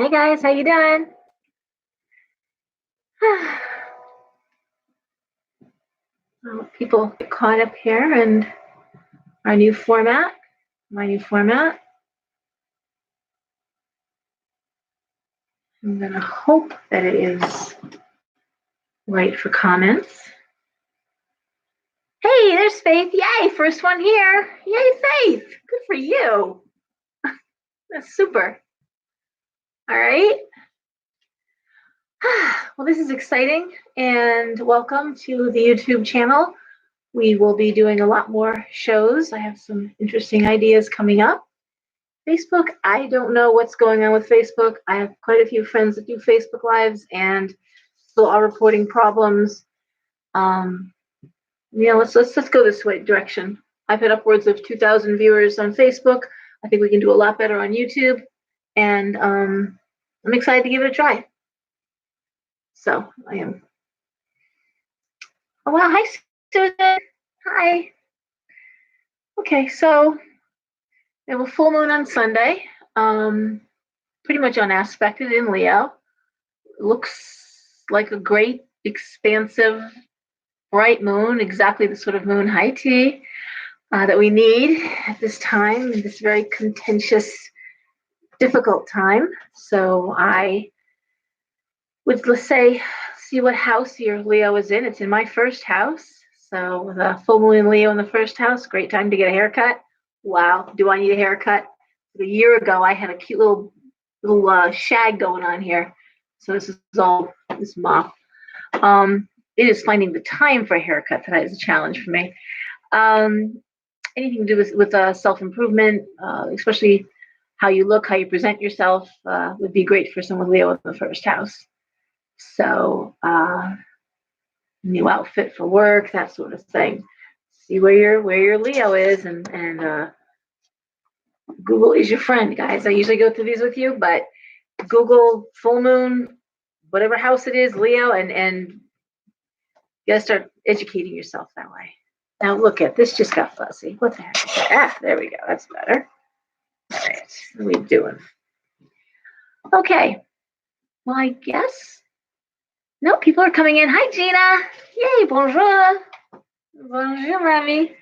Hey guys, how you doing? Well, people get caught up here in our new format. My new format. I'm gonna hope that it is right for comments. Hey, there's Faith. Yay, first one here. Yay, Faith. Good for you. That's super. All right. Well, this is exciting, and welcome to the YouTube channel. We will be doing a lot more shows. I have some interesting ideas coming up. Facebook, I don't know what's going on with Facebook. I have quite a few friends that do Facebook Lives and still are reporting problems. Let's go this direction. I've had upwards of 2,000 viewers on Facebook. I think we can do a lot better on YouTube, and I'm excited to give it a try. So I am. Oh wow! Hi, Susan. Hi. Okay, so we have a full moon on Sunday. Pretty much unaspected in Leo. Looks like a great, expansive, bright moon, exactly the sort of moon high T that we need at this time, in this very contentious, difficult time. So I would, let's say, see what house your Leo is in. It's in my first house. So with a full moon in Leo in the first house, great time to get a haircut. Wow, do I need a haircut? A year ago, I had a cute little shag going on here. So this is all this mop. It is finding the time for a haircut that is a challenge for me. Anything to do with self-improvement, especially how you look, how you present yourself, would be great for someone Leo in the first house. So, new outfit for work, that sort of thing. See where your Leo is, and Google is your friend, guys. I usually go through these with you, but Google full moon, whatever house it is, Leo, and you gotta start educating yourself that way. Now look at this, just got fuzzy. What the heck is that? Ah, there we go. That's better. All right, what are we doing? Okay. Well, I guess no, people are coming in. Hi, Gina. Yay, bonjour. Bonjour, Rami.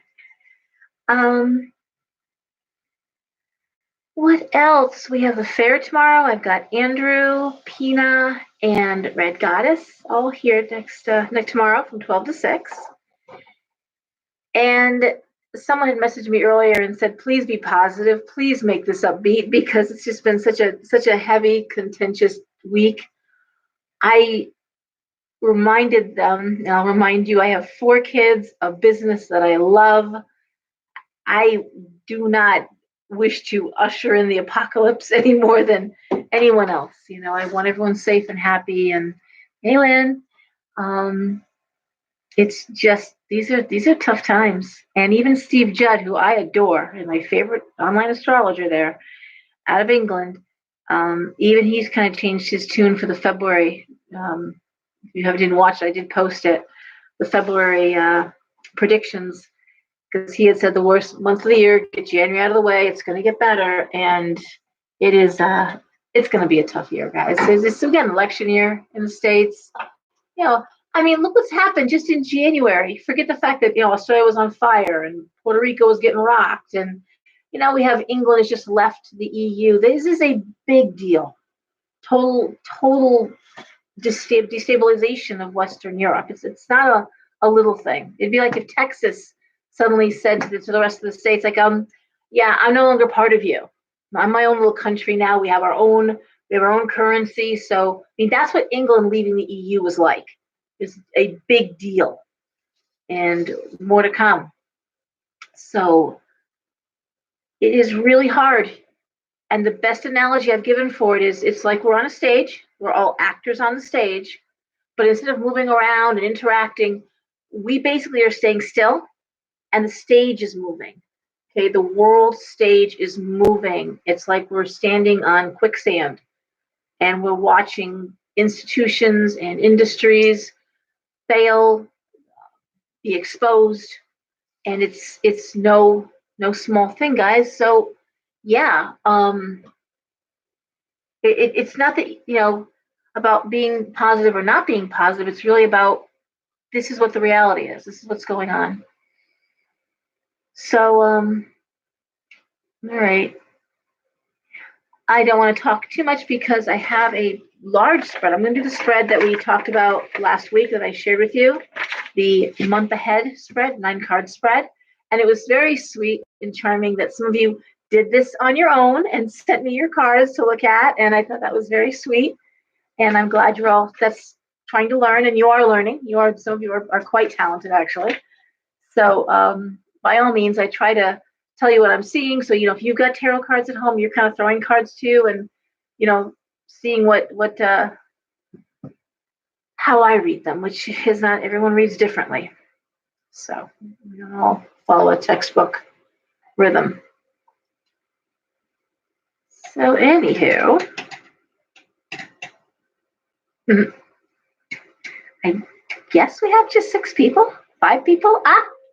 What else? We have a fair tomorrow. I've got Andrew, Pina, and Red Goddess all here next tomorrow from 12 to 6. And someone had messaged me earlier and said, please be positive. Please make this upbeat, because it's just been such a heavy, contentious week. I reminded them, and I'll remind you, I have 4 kids, a business that I love. I do not wish to usher in the apocalypse any more than anyone else. You know, I want everyone safe and happy. And hey, Lynn, it's just these are tough times. And even Steve Judd, who I adore, and my favorite online astrologer there out of England, even he's kind of changed his tune for the February. If you didn't watch it, I did post it. The February predictions, because he had said the worst month of the year, get January out of the way, it's going to get better, and it is. It's going to be a tough year, guys. It's again election year in the States. You know, I mean, look what's happened just in January. Forget the fact that Australia was on fire and Puerto Rico was getting rocked, and we have England has just left the EU. This is a big deal. Total destabilization of Western Europe. It's not a little thing. It'd be like if Texas suddenly said to the rest of the states, like, yeah, I'm no longer part of you. I'm my own little country now. We have our own currency. So I mean, that's what England leaving the EU was like. It's a big deal, and more to come. So it is really hard. And the best analogy I've given for it is it's like we're on a stage. We're all actors on the stage, but instead of moving around and interacting, we basically are staying still, and the stage is moving. Okay, the world stage is moving. It's like we're standing on quicksand, and we're watching institutions and industries fail, be exposed, and it's no small thing, guys. So yeah, It's not that, about being positive or not being positive. It's really about, this is what the reality is. This is what's going on. So, all right. I don't want to talk too much because I have a large spread. I'm going to do the spread that we talked about last week that I shared with you, the month ahead spread, 9-card spread. And it was very sweet and charming that some of you did this on your own and sent me your cards to look at. And I thought that was very sweet. And I'm glad you're all that's trying to learn, and you are learning. Some of you are quite talented, actually. So by all means, I try to tell you what I'm seeing. So if you've got tarot cards at home, you're kind of throwing cards too, and seeing what how I read them, which is not everyone reads differently. So we don't all follow a textbook rhythm. So anywho, I guess we have just 6 people, 5 people.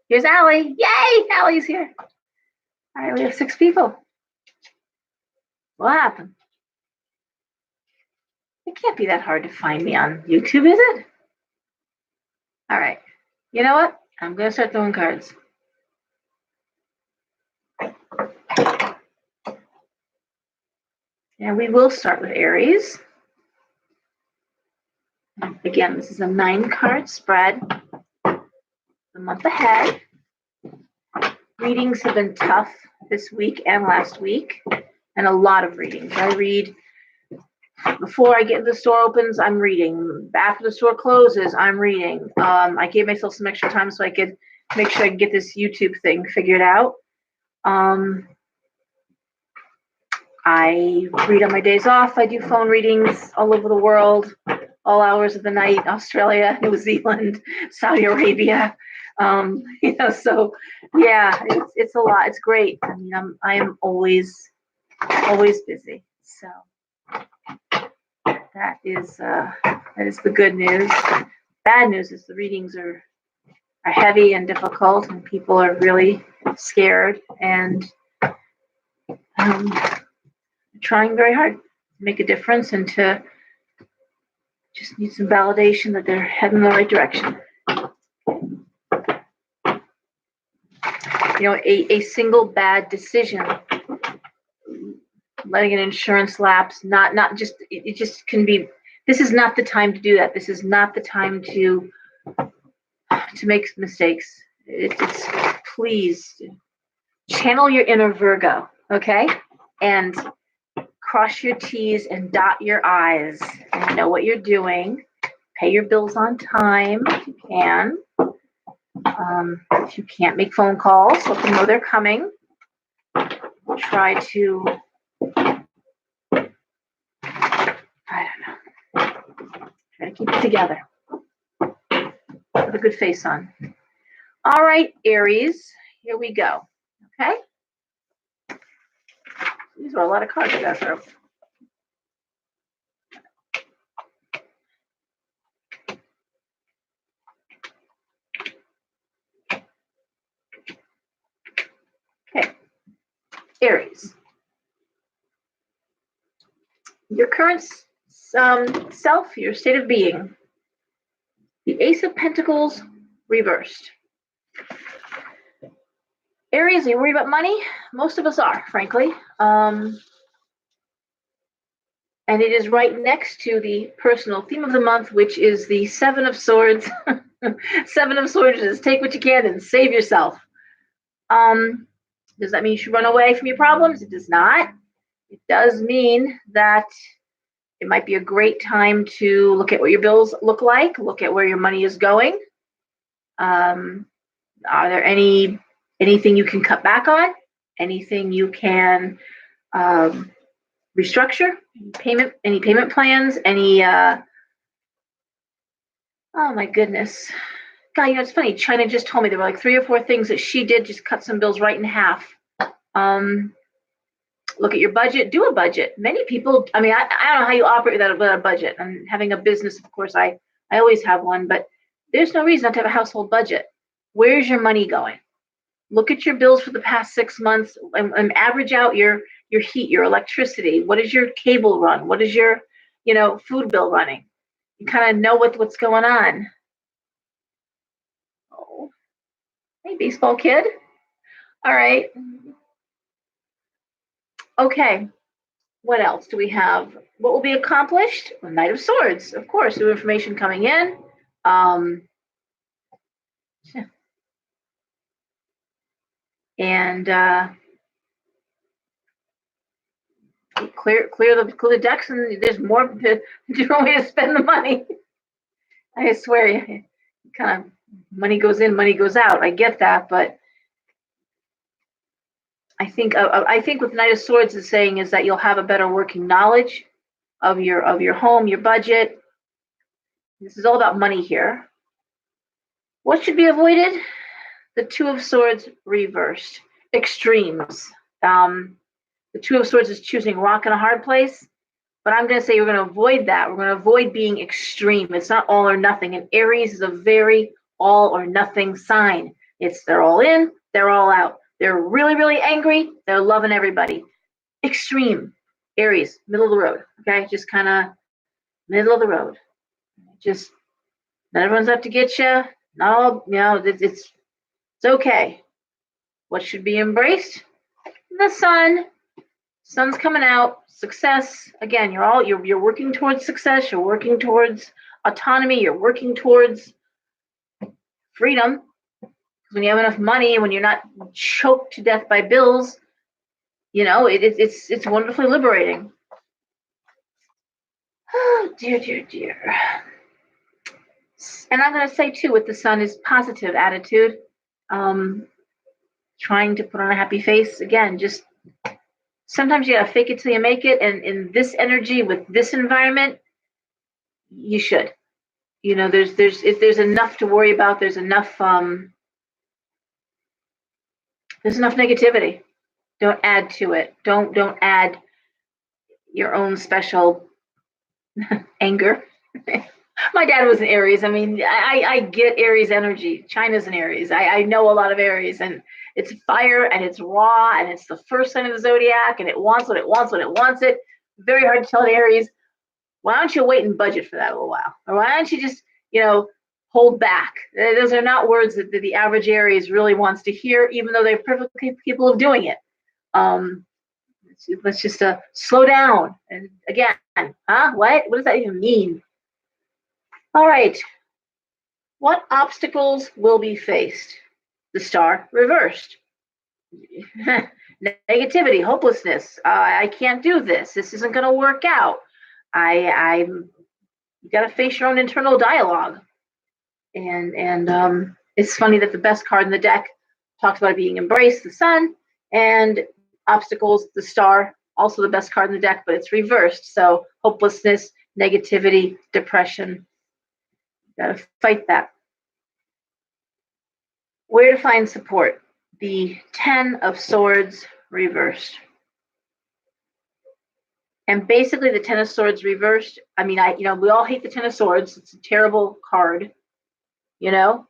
Here's Allie. Yay, Allie's here. All right, we have 6 people. What happened? It can't be that hard to find me on YouTube, is it? All right. You know what? I'm going to start throwing cards. And we will start with Aries. Again, this is a 9-card spread. The month ahead. Readings have been tough this week and last week, and a lot of readings. I read before I get the store opens, I'm reading. After the store closes, I'm reading. I gave myself some extra time so I could make sure I could get this YouTube thing figured out. I read on my days off. I do phone readings all over the world, all hours of the night, Australia, New Zealand, Saudi Arabia. So yeah, it's a lot. It's great. I mean, I am always busy. So that is the good news. Bad news is the readings are heavy and difficult, and people are really scared and trying very hard to make a difference and to just need some validation that they're heading in the right direction. A single bad decision, letting an insurance lapse, not just, it just can be, this is not the time to do that. This is not the time to make mistakes. It's please channel your inner Virgo, okay? And cross your T's and dot your I's and know what you're doing. Pay your bills on time if you can. If you can't make phone calls, let them know they're coming. Try to, I don't know, try to keep it together. Put a good face on. All right, Aries, here we go. Okay? These are a lot of cards I got through. Okay, Aries. Your current self, your state of being. The Ace of Pentacles reversed. Aries, are you worried about money? Most of us are, frankly. And it is right next to the personal theme of the month, which is the 7 of Swords. 7 of Swords is take what you can and save yourself. Does that mean you should run away from your problems? It does not. It does mean that it might be a great time to look at what your bills look like, look at where your money is going. Are there anything you can cut back on? Anything you can restructure? Any payment plans? Oh my goodness. God, it's funny. China just told me there were like 3 or 4 things that she did, just cut some bills right in half. Look at your budget, do a budget. Many people, I don't know how you operate without a budget. And having a business, of course, I always have one, but there's no reason not to have a household budget. Where's your money going? Look at your bills for the past 6 months and average out your your heat, your electricity? What is your cable run? What is your, food bill running? You kind of know what's going on. Oh, hey, baseball kid. All right. Okay. What else do we have? What will be accomplished? Well, Knight of Swords, of course. New information coming in. Um, and clear the decks, and there's more different way to spend the money. I swear, kind of money goes in, money goes out. I get that, but I think what the Knight of Swords is saying is that you'll have a better working knowledge of your home, your budget. This is all about money here. What should be avoided? The Two of Swords reversed. Extremes. The Two of Swords is choosing rock in a hard place, but I'm going to say we're going to avoid that. We're going to avoid being extreme. It's not all or nothing. And Aries is a very all or nothing sign. They're all in, they're all out. They're really, really angry. They're loving everybody. Extreme. Aries, middle of the road. Okay, just kind of middle of the road. Just not everyone's out to get you. No, it's okay. What should be embraced? The sun. Sun's coming out. Success. Again, you're working towards success. You're working towards autonomy. You're working towards freedom. When you have enough money, when you're not choked to death by bills, it's wonderfully liberating. Oh, dear. And I'm going to say, too, with the sun is positive attitude. Trying to put on a happy face. Again, just sometimes you got to fake it till you make it. And in this energy, with this environment, you should. There's enough to worry about. There's enough negativity. Don't add to it. Don't add your own special anger. My dad was an Aries. I mean, I get Aries energy. China's an Aries. I know a lot of Aries, and it's fire, and it's raw, and it's the first sign of the zodiac, and it wants what it wants when it wants it. Very hard to tell an Aries. Why don't you wait and budget for that a little while? Or why don't you just, hold back? Those are not words that the average Aries really wants to hear, even though they're perfectly capable of doing it. Let's just slow down. And again, what does that even mean? All right. What obstacles will be faced? The Star reversed. Negativity, hopelessness. I can't do this. This isn't going to work out. You got to face your own internal dialogue. And it's funny that the best card in the deck talks about being embraced, the Sun, and obstacles, the Star, also the best card in the deck, but it's reversed. So hopelessness, negativity, depression. Got to fight that. Where to find support? The Ten of Swords reversed. And basically the Ten of Swords reversed. I mean, we all hate the Ten of Swords. It's a terrible card.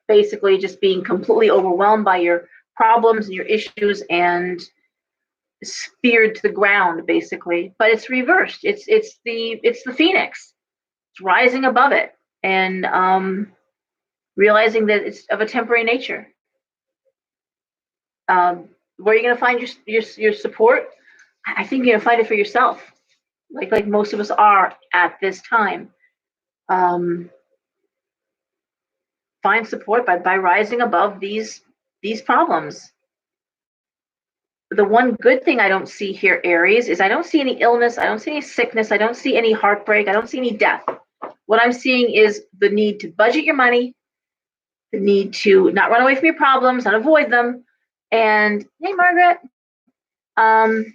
Basically just being completely overwhelmed by your problems and your issues and speared to the ground, basically. But it's reversed. It's the Phoenix. It's rising above it and realizing that it's of a temporary nature. Where are you going to find your support? I think you're going to find it for yourself, like most of us are at this time. Find support by rising above these problems. The one good thing I don't see here, Aries, is I don't see any illness, I don't see any sickness, I don't see any heartbreak, I don't see any death. What I'm seeing is the need to budget your money, the need to not run away from your problems, not avoid them. And hey, Margaret. And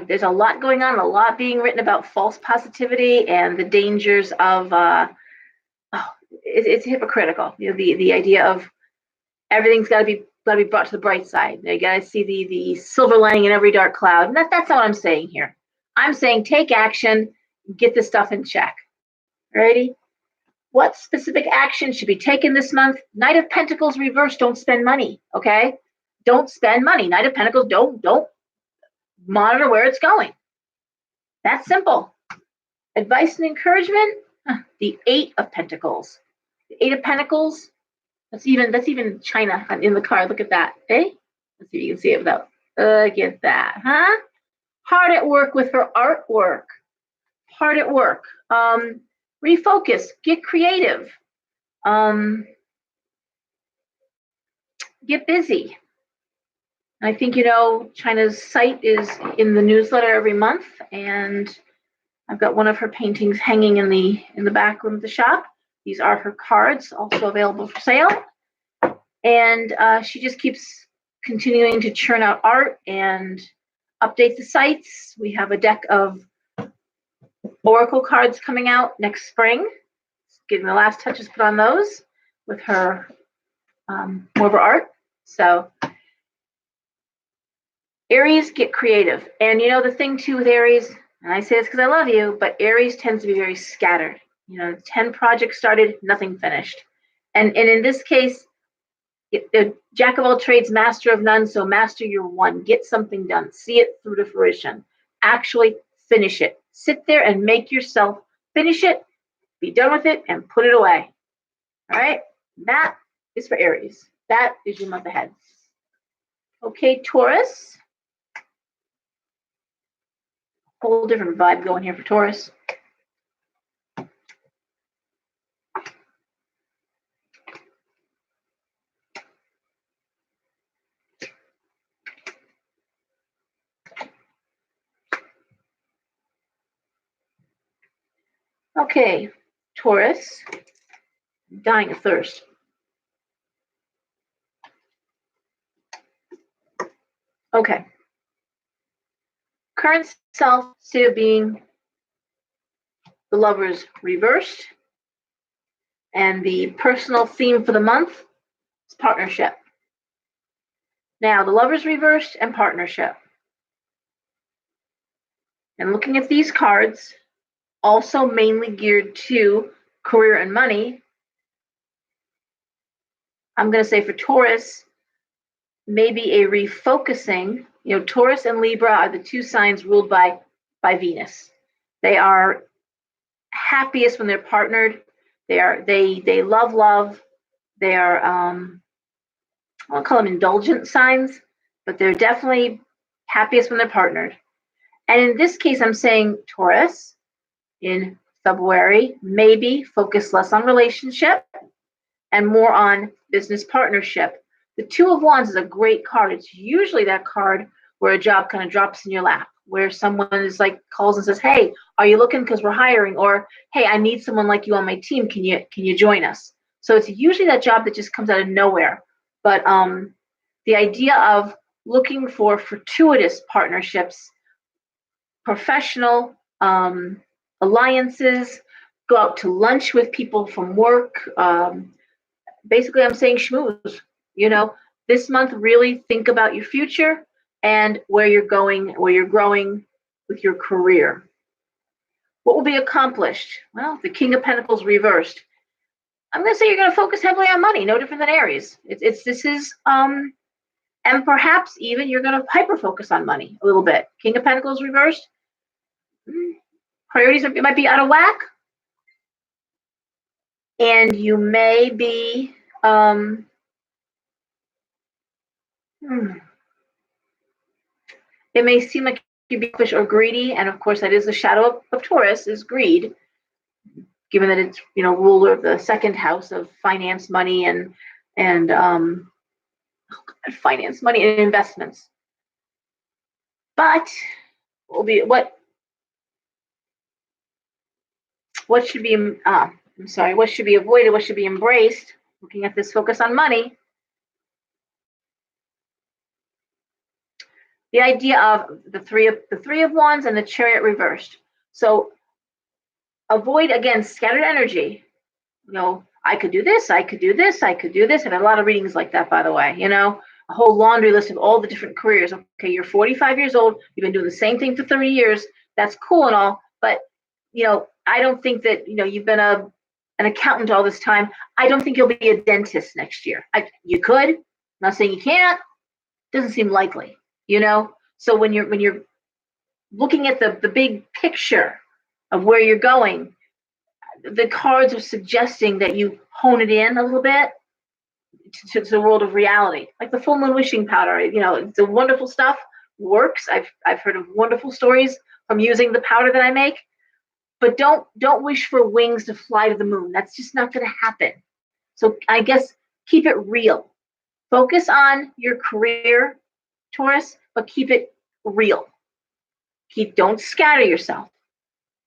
there's a lot going on, a lot being written about false positivity and the dangers of it's hypocritical. The idea of everything's got to be brought to the bright side. You got to see the silver lining in every dark cloud. And that's not what I'm saying here. I'm saying take action, get this stuff in check. Alrighty? What specific action should be taken this month? Knight of Pentacles reversed, don't spend money, okay? don't spend money. Knight of Pentacles, don't monitor where it's going. That's simple. Advice and encouragement, the Eight of Pentacles. The Eight of Pentacles, that's even China in the card. Look at that. Eh? Let's see if you can see it without. Get that, huh? Hard at work with her artwork. Hard at work. Refocus. Get creative. Get busy. I think, China's site is in the newsletter every month, and I've got one of her paintings hanging in the back room of the shop. These are her cards, also available for sale. And she just keeps continuing to churn out art and update the sites. We have a deck of Oracle cards coming out next spring. Getting the last touches put on those with her more of her art. So Aries, get creative. And the thing too with Aries, and I say this because I love you, but Aries tends to be very scattered. 10 projects started, nothing finished. And in this case, the jack of all trades, master of none, so master your one. Get something done. See it through to fruition. Actually finish it. Sit there and make yourself finish it, be done with it, and put it away. All right? That is for Aries. That is your month ahead. Okay, Taurus. Whole different vibe going here for Taurus. Okay, Taurus. I'm dying of thirst. Okay. Current self, state of being, the Lovers reversed. And the personal theme for the month is partnership. Now, the Lovers reversed and partnership. And looking at these cards, also mainly geared to career and money, I'm going to say for Taurus, maybe a refocusing. Taurus and Libra are the two signs ruled by Venus. They are happiest when they're partnered. They love. They are I won't call them indulgent signs, but they're definitely happiest when they're partnered. And in this case, I'm saying Taurus in February, maybe focus less on relationship and more on business partnership. The Two of Wands is a great card. It's usually that card where a job kind of drops in your lap, where someone is like calls and says, "Hey, are you looking? Because we're hiring," or "Hey, I need someone like you on my team. Can you join us?" So it's usually that job that just comes out of nowhere. But the idea of looking for fortuitous partnerships, professional alliances, go out to lunch with people from work. Basically, I'm saying schmooze. This month, really think about your future and where you're going, where you're growing with your career. What will be accomplished? Well, the King of Pentacles reversed. I'm going to say you're going to focus heavily on money, no different than Aries. And perhaps even you're going to hyper focus on money a little bit. King of Pentacles reversed. Priorities might be out of whack. And you may be it may seem like you're being selfish or greedy, and of course that is the shadow of Taurus, is greed, given that it's ruler of the second house of finance, money, and finance, money, and investments. But what should be what should be avoided, what should be embraced, looking at this focus on money, the idea of the three of Wands and the Chariot reversed. So avoid, again, scattered energy. I could do this, I could do this, I could do this. I've had a lot of readings like that, by the way. A whole laundry list of all the different careers. Okay, you're 45 years old, you've been doing the same thing for 30 years. That's cool and all, but I don't think that you've been an accountant all this time. I don't think you'll be a dentist next year. You could. I'm not saying you can't, Doesn't seem likely, you know? So when you're looking at the big picture of where you're going, the cards are suggesting that you hone it in a little bit to the world of reality. Like the full moon wishing powder, it's a wonderful stuff, works. I've heard of wonderful stories from using the powder that I make, but don't wish for wings to fly to the moon. That's just not going to happen. So I guess keep it real. Focus on your career, Taurus, but keep it real. Don't scatter yourself.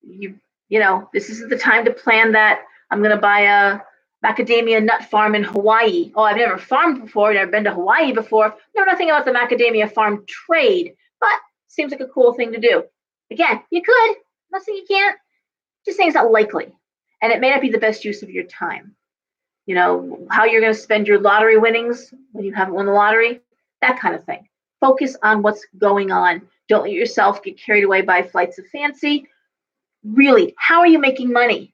This isn't the time to plan that I'm going to buy a macadamia nut farm in Hawaii. Oh, I've never farmed before, never been to Hawaii before, know nothing about the macadamia farm trade, but seems like a cool thing to do. Again, you could, I'm not saying you can't, just saying it's not likely. And it may not be the best use of your time. How you're going to spend your lottery winnings when you haven't won the lottery, that kind of thing. Focus on what's going on. Don't let yourself get carried away by flights of fancy. Really, how are you making money?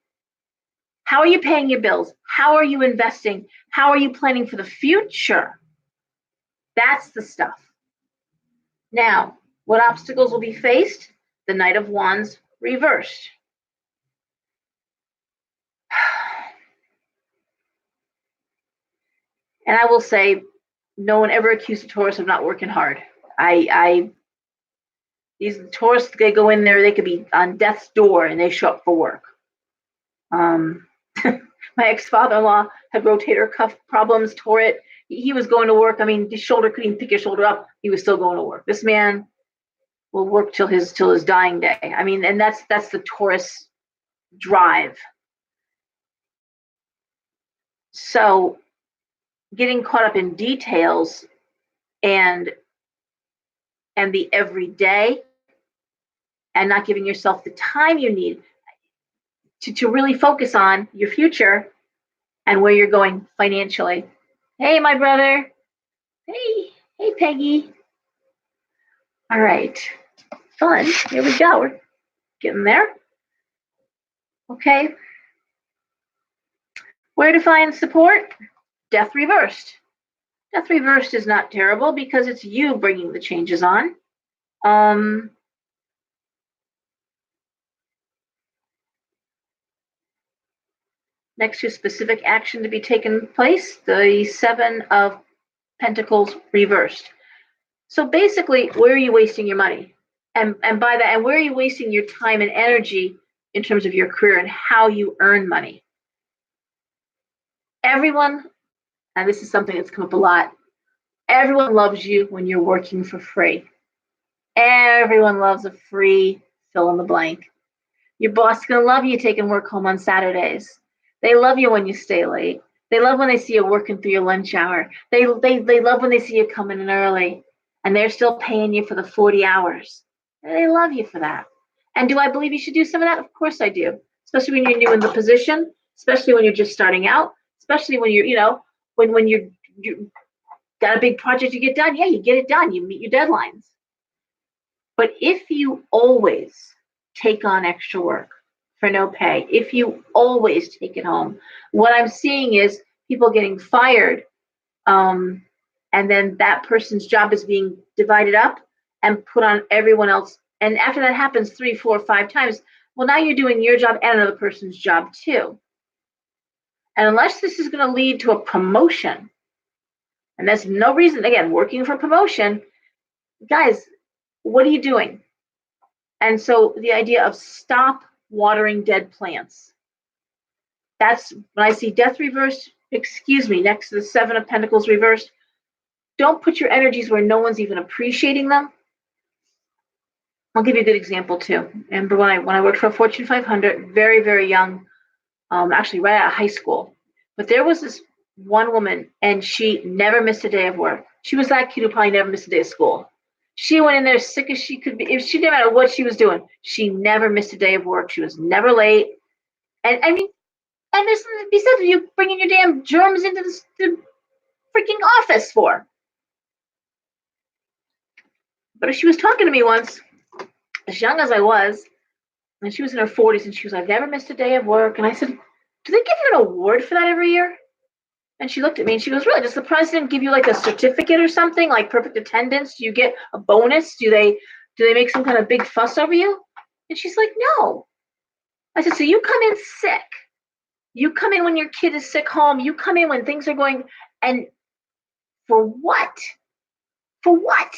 How are you paying your bills? How are you investing? How are you planning for the future? That's the stuff. Now, what obstacles will be faced? The Knight of Wands reversed. And I will say, no one ever accused a Taurus of not working hard. These Taurus, they go in there, they could be on death's door and they show up for work. My ex-father-in-law had rotator cuff problems, tore it. He was going to work. I mean, his shoulder couldn't even pick his shoulder up. He was still going to work. This man will work till his dying day. I mean, and that's the Taurus drive. So getting caught up in details and the everyday and not giving yourself the time you need to really focus on your future and where you're going financially. Hey, my brother. Hey, Peggy. All right. Fun. Here we go. We're getting there. Okay. Where to find support? Death reversed. Death reversed is not terrible because it's you bringing the changes on. Next to specific action to be taken place, the Seven of Pentacles reversed. So basically, where are you wasting your money? And by that, and where are you wasting your time and energy in terms of your career and how you earn money? Everyone, and this is something that's come up a lot, everyone loves you when you're working for free. Everyone loves a free fill in the blank. Your boss is going to love you taking work home on Saturdays. They love you when you stay late. They love when they see you working through your lunch hour. They love when they see you coming in early and they're still paying you for the 40 hours. They love you for that. And do I believe you should do some of that? Of course I do. Especially when you're new in the position, especially when you're just starting out, especially when you're, when you got a big project to get done. Yeah, you get it done. You meet your deadlines. But if you always take on extra work for no pay, if you always take it home, what I'm seeing is people getting fired, and then that person's job is being divided up and put on everyone else. And after that happens 3, 4, 5 times, well, now you're doing your job and another person's job too. And unless this is going to lead to a promotion, and that's no reason, again, working for promotion, guys, what are you doing? And so the idea of stop watering dead plants. That's when I see death reversed, next to the Seven of Pentacles reversed. Don't put your energies where no one's even appreciating them. I'll give you a good example too. Remember when I worked for a Fortune 500, very, very young, actually right out of high school. But there was this one woman, and she never missed a day of work. She was that kid who probably never missed a day of school. She went in there sick as she could be. If she didn't matter what she was doing, she never missed a day of work. She was never late. And I mean, and there's something to be said for you bringing your damn germs into the freaking office for. But she was talking to me once, as young as I was, and she was in her 40s, and she was like, I've never missed a day of work. And I said, do they give you an award for that every year? And she looked at me and she goes, really, does the president give you like a certificate or something, like perfect attendance? Do you get a bonus? Do they make some kind of big fuss over you? And she's like, no. I said, so you come in sick. You come in when your kid is sick home. You come in when things are going, and for what? For what?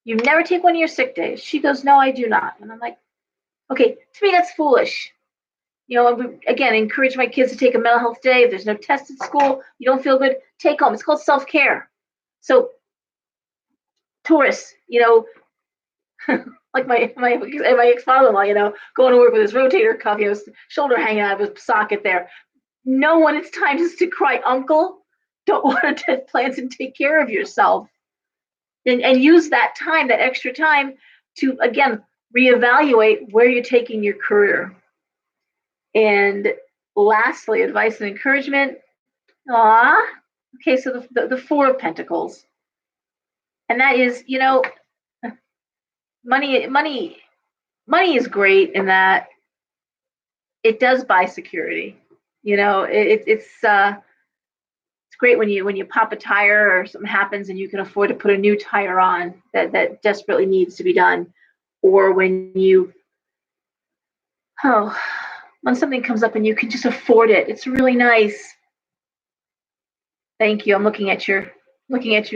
You never take one of your sick days. She goes, no, I do not. And I'm like, okay, to me, that's foolish. Again, encourage my kids to take a mental health day. If there's no test at school, you don't feel good, take home. It's called self-care. So, tourists, like my ex-father-in-law, going to work with his rotator cuff, his shoulder hanging out of his socket there. Know when it's time just to cry uncle. Don't water dead plants and take care of yourself. And use that time, that extra time, to, again, reevaluate where you're taking your career. And lastly, advice and encouragement. Okay, so the Four of Pentacles. And that is, money is great in that it does buy security. It's great when you pop a tire or something happens and you can afford to put a new tire on that desperately needs to be done, or when something comes up and you can just afford it. It's really nice. Thank you. I'm looking at you.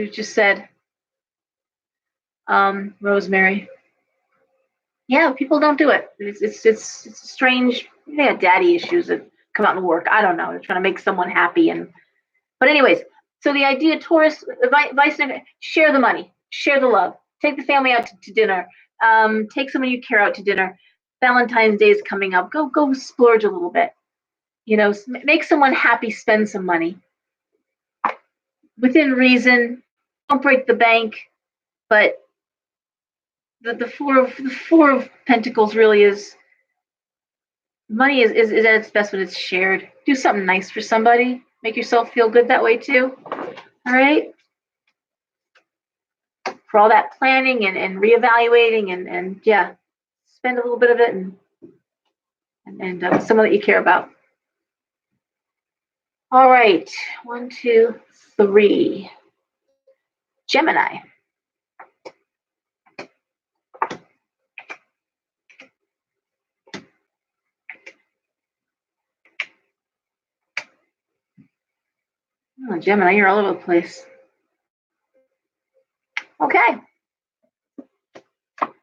Just said, Rosemary. Yeah, people don't do it. It's strange. They have daddy issues that come out and work. I don't know. They're trying to make someone happy, but anyways. So the idea, Taurus, advice: share the money, share the love, take the family out to dinner, take someone you care out to dinner. Valentine's Day is coming up. Go splurge a little bit. Make someone happy. Spend some money within reason. Don't break the bank, but the four of Pentacles really is money is at its best when it's shared. Do something nice for somebody. Make yourself feel good that way too. All right. For all that planning and reevaluating and yeah, spend a little bit of it and someone that you care about. All right. 1, 2, 3. Gemini. Oh, Gemini, you're all over the place. Okay.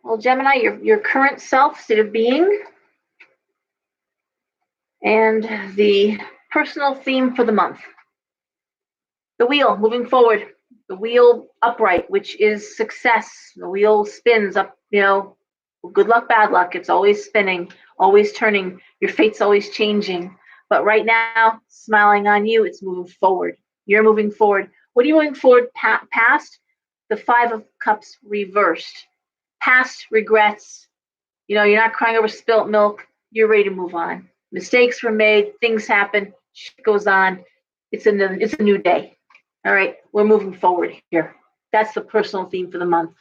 Well, Gemini, your current self, state of being, and the personal theme for the month. The wheel moving forward. The wheel upright, which is success. The wheel spins up, good luck, bad luck. It's always spinning, always turning. Your fate's always changing. But right now, smiling on you, it's moving forward. You're moving forward. What are you moving forward past? The Five of Cups reversed. Past regrets. You're not crying over spilt milk. You're ready to move on. Mistakes were made. Things happen. Shit goes on. It's a new day. All right, we're moving forward here. That's the personal theme for the month.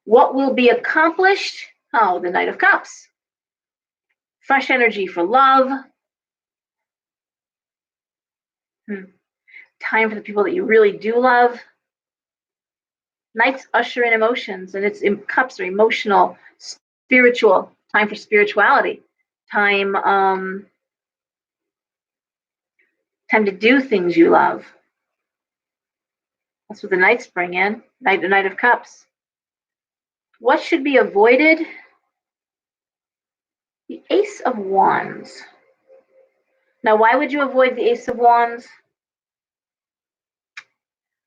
What will be accomplished? Oh, the Knight of Cups. Fresh energy for love. Time for the people that you really do love. Knights usher in emotions, and cups are emotional, spiritual. Time for spirituality. Time to do things you love. That's what the Knights bring in. The Knight of Cups. What should be avoided? The Ace of Wands. Now, why would you avoid the Ace of Wands?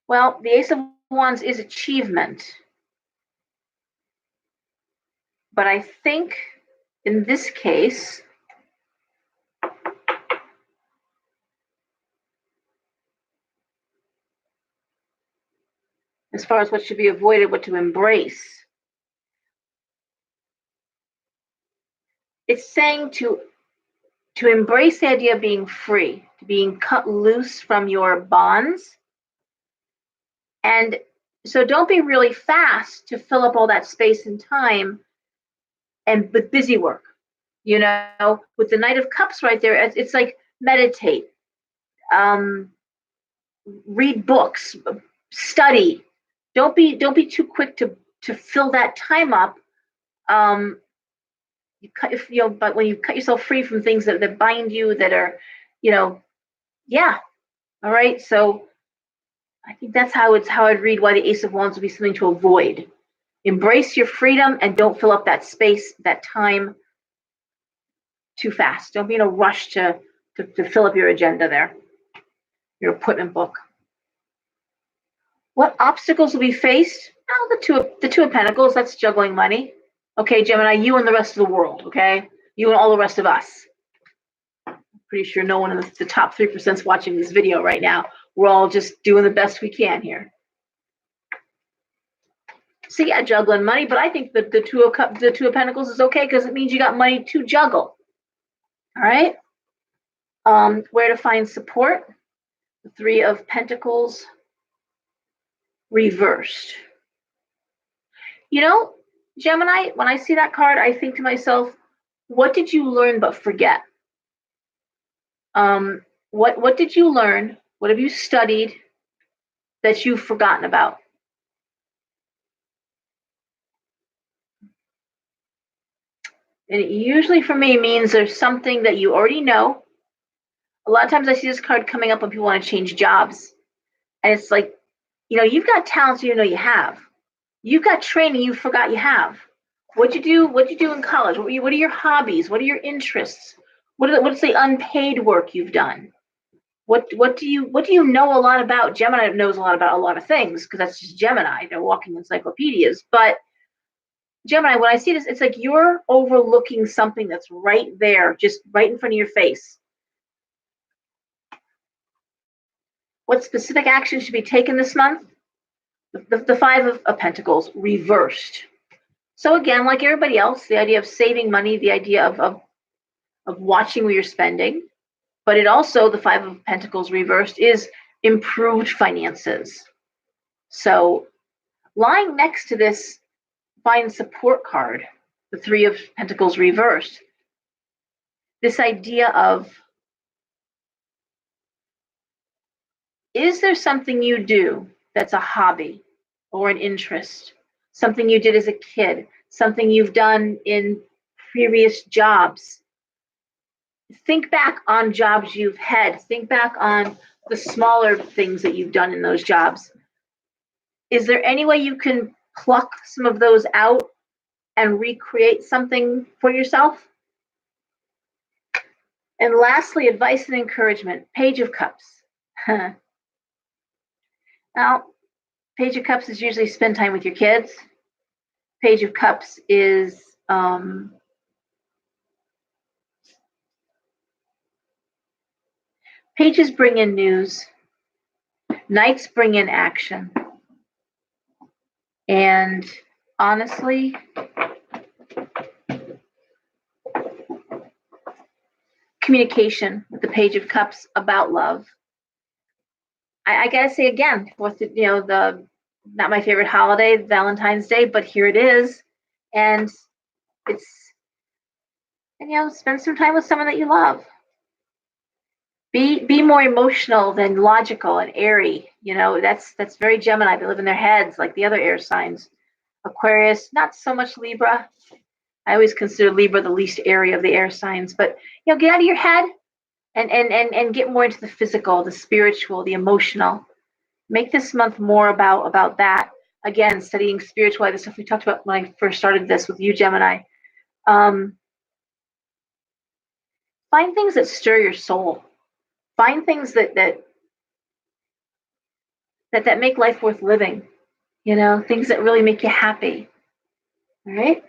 Well, the Ace of Wands is achievement. But I think in this case, as far as what should be avoided, what to embrace, it's saying to embrace the idea of being free, to being cut loose from your bonds. And so don't be really fast to fill up all that space and time and with busy work. With the Knight of Cups right there, it's like meditate. Read books, study. Don't be too quick to fill that time up. But when you cut yourself free from things that bind you, that are, yeah. All right. So I think that's how I'd read why the Ace of Wands would be something to avoid. Embrace your freedom and don't fill up that space, that time too fast. Don't be in a rush to fill up your agenda there, your appointment book. What obstacles will be faced? Oh, the two of Pentacles. That's juggling money. Okay, Gemini, you and the rest of the world. Okay, you and all the rest of us. Pretty sure no one in the top 3% is watching this video right now. We're all just doing the best we can here. So yeah, juggling money, but I think that the two of Pentacles is okay because it means you got money to juggle. All right. Where to find support? The Three of Pentacles reversed. Gemini, when I see that card, I think to myself, what did you learn but forget? What did you learn? What have you studied that you've forgotten about? And it usually for me means there's something that you already know. A lot of times I see this card coming up when people want to change jobs. And it's like, you've got talents you know you have. You've got training you forgot you have. What'd you do in college? What are your hobbies? What are your interests? What's the unpaid work you've done? What do you know a lot about? Gemini knows a lot about a lot of things because that's just Gemini. They're walking encyclopedias. But Gemini, when I see this, it's like you're overlooking something that's right there, just right in front of your face. What specific action should be taken this month? The Five of Pentacles reversed. So again, like everybody else, the idea of saving money, the idea of watching where you're spending, but it also, the Five of Pentacles reversed, is improved finances. So lying next to this fine support card, the Three of Pentacles reversed, this idea of, is there something you do that's a hobby or an interest, something you did as a kid, something you've done in previous jobs? Think back on jobs you've had. Think back on the smaller things that you've done in those jobs. Is there any way you can pluck some of those out and recreate something for yourself? And lastly, advice and encouragement. Page of Cups. Now, Page of Cups is usually spend time with your kids. Page of Cups is pages bring in news. Knights bring in action. And honestly, communication with the Page of Cups about love. I gotta say again, the not my favorite holiday, Valentine's Day, but here it is, and spend some time with someone that you love. Be more emotional than logical and airy. That's very Gemini. They live in their heads like the other air signs. Aquarius, not so much Libra. I always consider Libra the least airy of the air signs, but get out of your head and get more into the physical, the spiritual, the emotional. Make this month more about that. Again, studying spirituality, the stuff we talked about when I first started this with you, Gemini. Find things that stir your soul. Find things that make life worth living. Things that really make you happy. All right?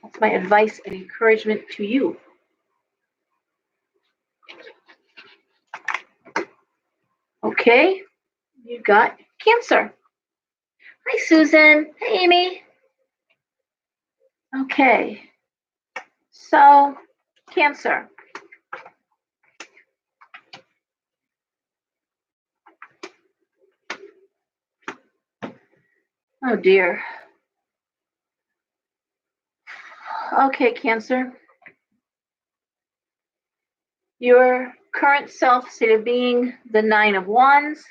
That's my advice and encouragement to you. Okay, you got Cancer. Hi, Susan. Hey, Amy. Okay, so Cancer. Oh, dear. Okay, Cancer. You're current self state of being, the Nine of Wands.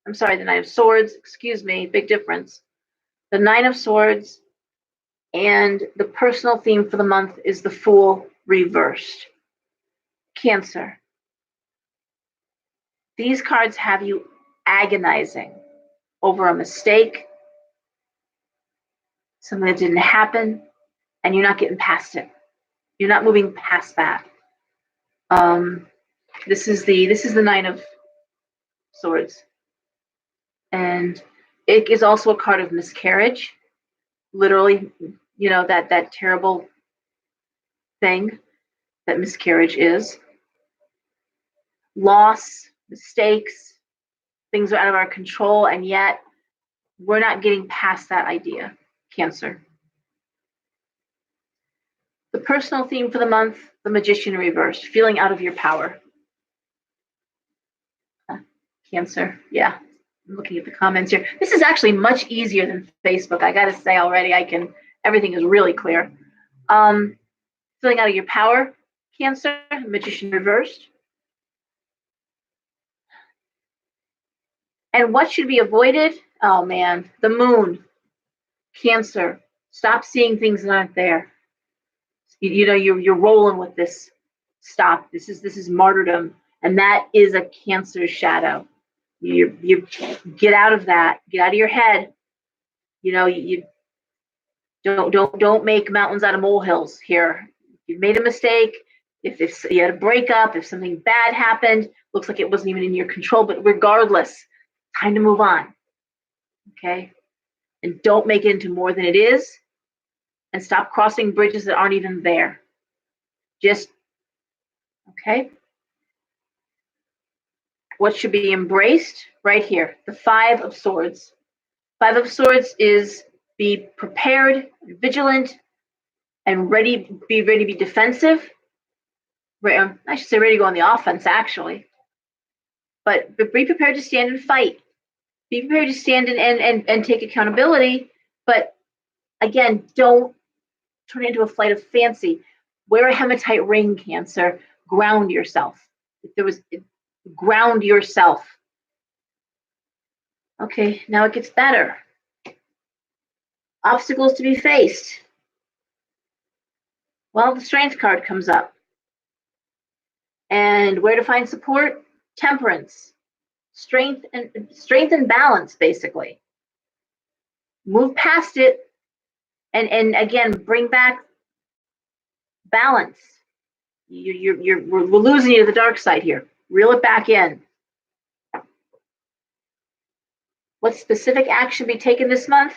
I'm sorry, the Nine of Swords. Excuse me, big difference. The Nine of Swords, and the personal theme for the month is the Fool reversed. Cancer. These cards have you agonizing over a mistake, something that didn't happen, and you're not getting past it. You're not moving past that. This is the Nine of Swords, and it is also a card of miscarriage. Literally, that terrible thing that miscarriage is. Loss, mistakes, things are out of our control, and yet we're not getting past that idea. Cancer. The personal theme for the month, the Magician reversed, feeling out of your power. Cancer, yeah. I'm looking at the comments here. This is actually much easier than Facebook. I got to say already, everything is really clear. Feeling out of your power, Cancer, Magician reversed. And what should be avoided? Oh man, the Moon, Cancer. Stop seeing things that aren't there. You're rolling with this. Stop. This is martyrdom, and that is a Cancer shadow. You get out of that. Get out of your head. You don't make mountains out of molehills here. You've made a mistake. If you had a breakup, if something bad happened, looks like it wasn't even in your control, but regardless, time to move on. Okay? And don't make it into more than it is, and stop crossing bridges that aren't even there. Just, okay? What should be embraced? Right here, the Five of Swords. Five of Swords is be prepared, vigilant, and be ready to be defensive. I should say ready to go on the offense, actually. But be prepared to stand and fight. Be prepared to stand and take accountability. But again, don't turn it into a flight of fancy. Wear a hematite ring, Cancer. Ground yourself. Ground yourself. Okay, now it gets better. Obstacles to be faced. Well, the Strength card comes up. And where to find support? Temperance. Strength and balance, basically. Move past it, and again, bring back balance. We're losing you to the dark side here. Reel it back in. What specific action be taken this month?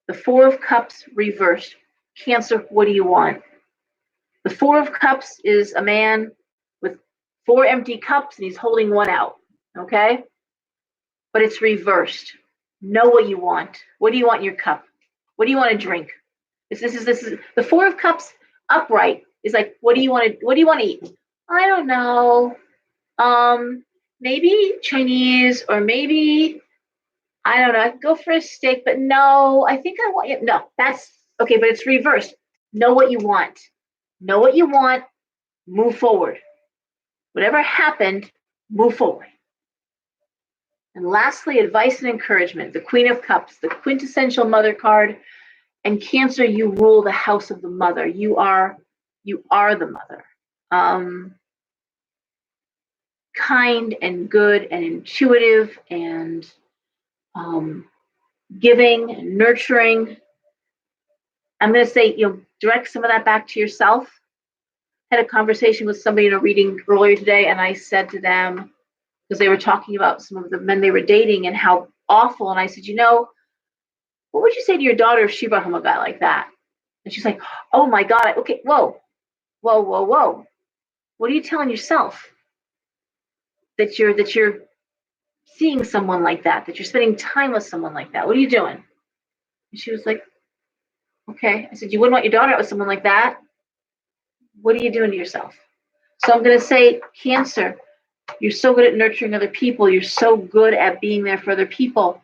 The Four of Cups reversed. Cancer, what do you want? The Four of Cups is a man with 4 empty cups, and he's holding one out. Okay? But it's reversed. Know what you want. What do you want in your cup? What do you want to drink? This is the Four of Cups upright is like, what do you want to eat? I don't know. Maybe Chinese, or maybe, I don't know, I could go for a steak, but no, I think I want, no, that's okay, but it's reversed. Know what you want. Know what you want, move forward. Whatever happened, move forward. And lastly, advice and encouragement, the Queen of Cups, the quintessential mother card. And Cancer, you rule the house of the mother. You are the mother. Kind and good and intuitive and giving and nurturing. I'm going to say, direct some of that back to yourself. I had a conversation with somebody in a reading earlier today, and I said to them, because they were talking about some of the men they were dating and how awful, and I said, what would you say to your daughter if she brought home a guy like that? And she's like, oh my God, okay, whoa. What are you telling yourself? That you're seeing someone like that you're spending time with someone like that. What are you doing? And she was like, okay. I said, you wouldn't want your daughter out with someone like that. What are you doing to yourself? So I'm going to say, Cancer, you're so good at nurturing other people. You're so good at being there for other people.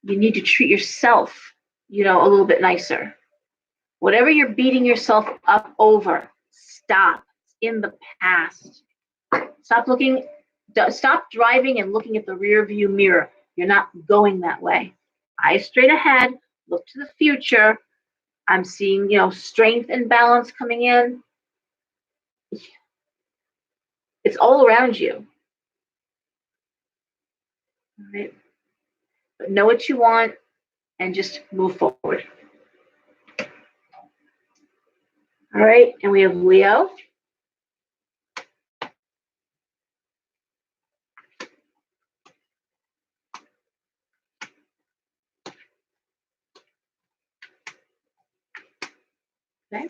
You need to treat yourself, a little bit nicer. Whatever you're beating yourself up over, stop. It's in the past. Stop driving and looking at the rear view mirror. You're not going that way. Eyes straight ahead, look to the future. I'm seeing, strength and balance coming in. It's all around you. All right? But know what you want and just move forward. All right, and we have Leo. Okay.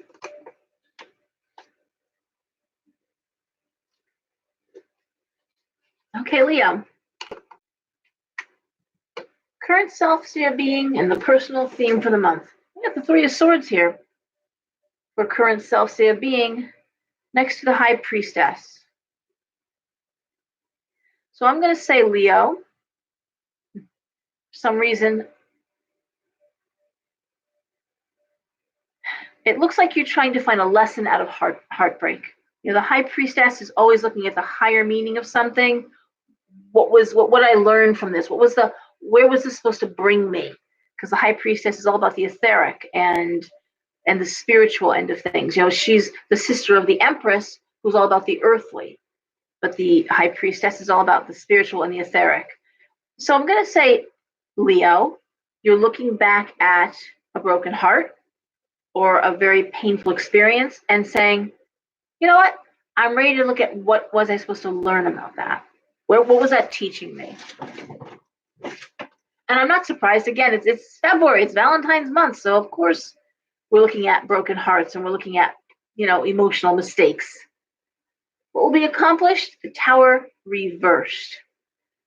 Okay, Leo. Current self-state of being and the personal theme for the month. We have the Three of Swords here for current self-state of being next to the High Priestess. So I'm going to say, Leo, for some reason, it looks like you're trying to find a lesson out of heartbreak. The High Priestess is always looking at the higher meaning of something. What I learned from this? Where was this supposed to bring me? Because the High Priestess is all about the etheric and the spiritual end of things. She's the sister of the Empress, who's all about the earthly, but the High Priestess is all about the spiritual and the etheric. So I'm going to say, Leo, you're looking back at a broken heart or a very painful experience and saying, you know what? I'm ready to look at what was I supposed to learn about that? What was that teaching me? And I'm not surprised. Again, it's February, it's Valentine's month, so of course we're looking at broken hearts and we're looking at, emotional mistakes. What will be accomplished? The Tower reversed.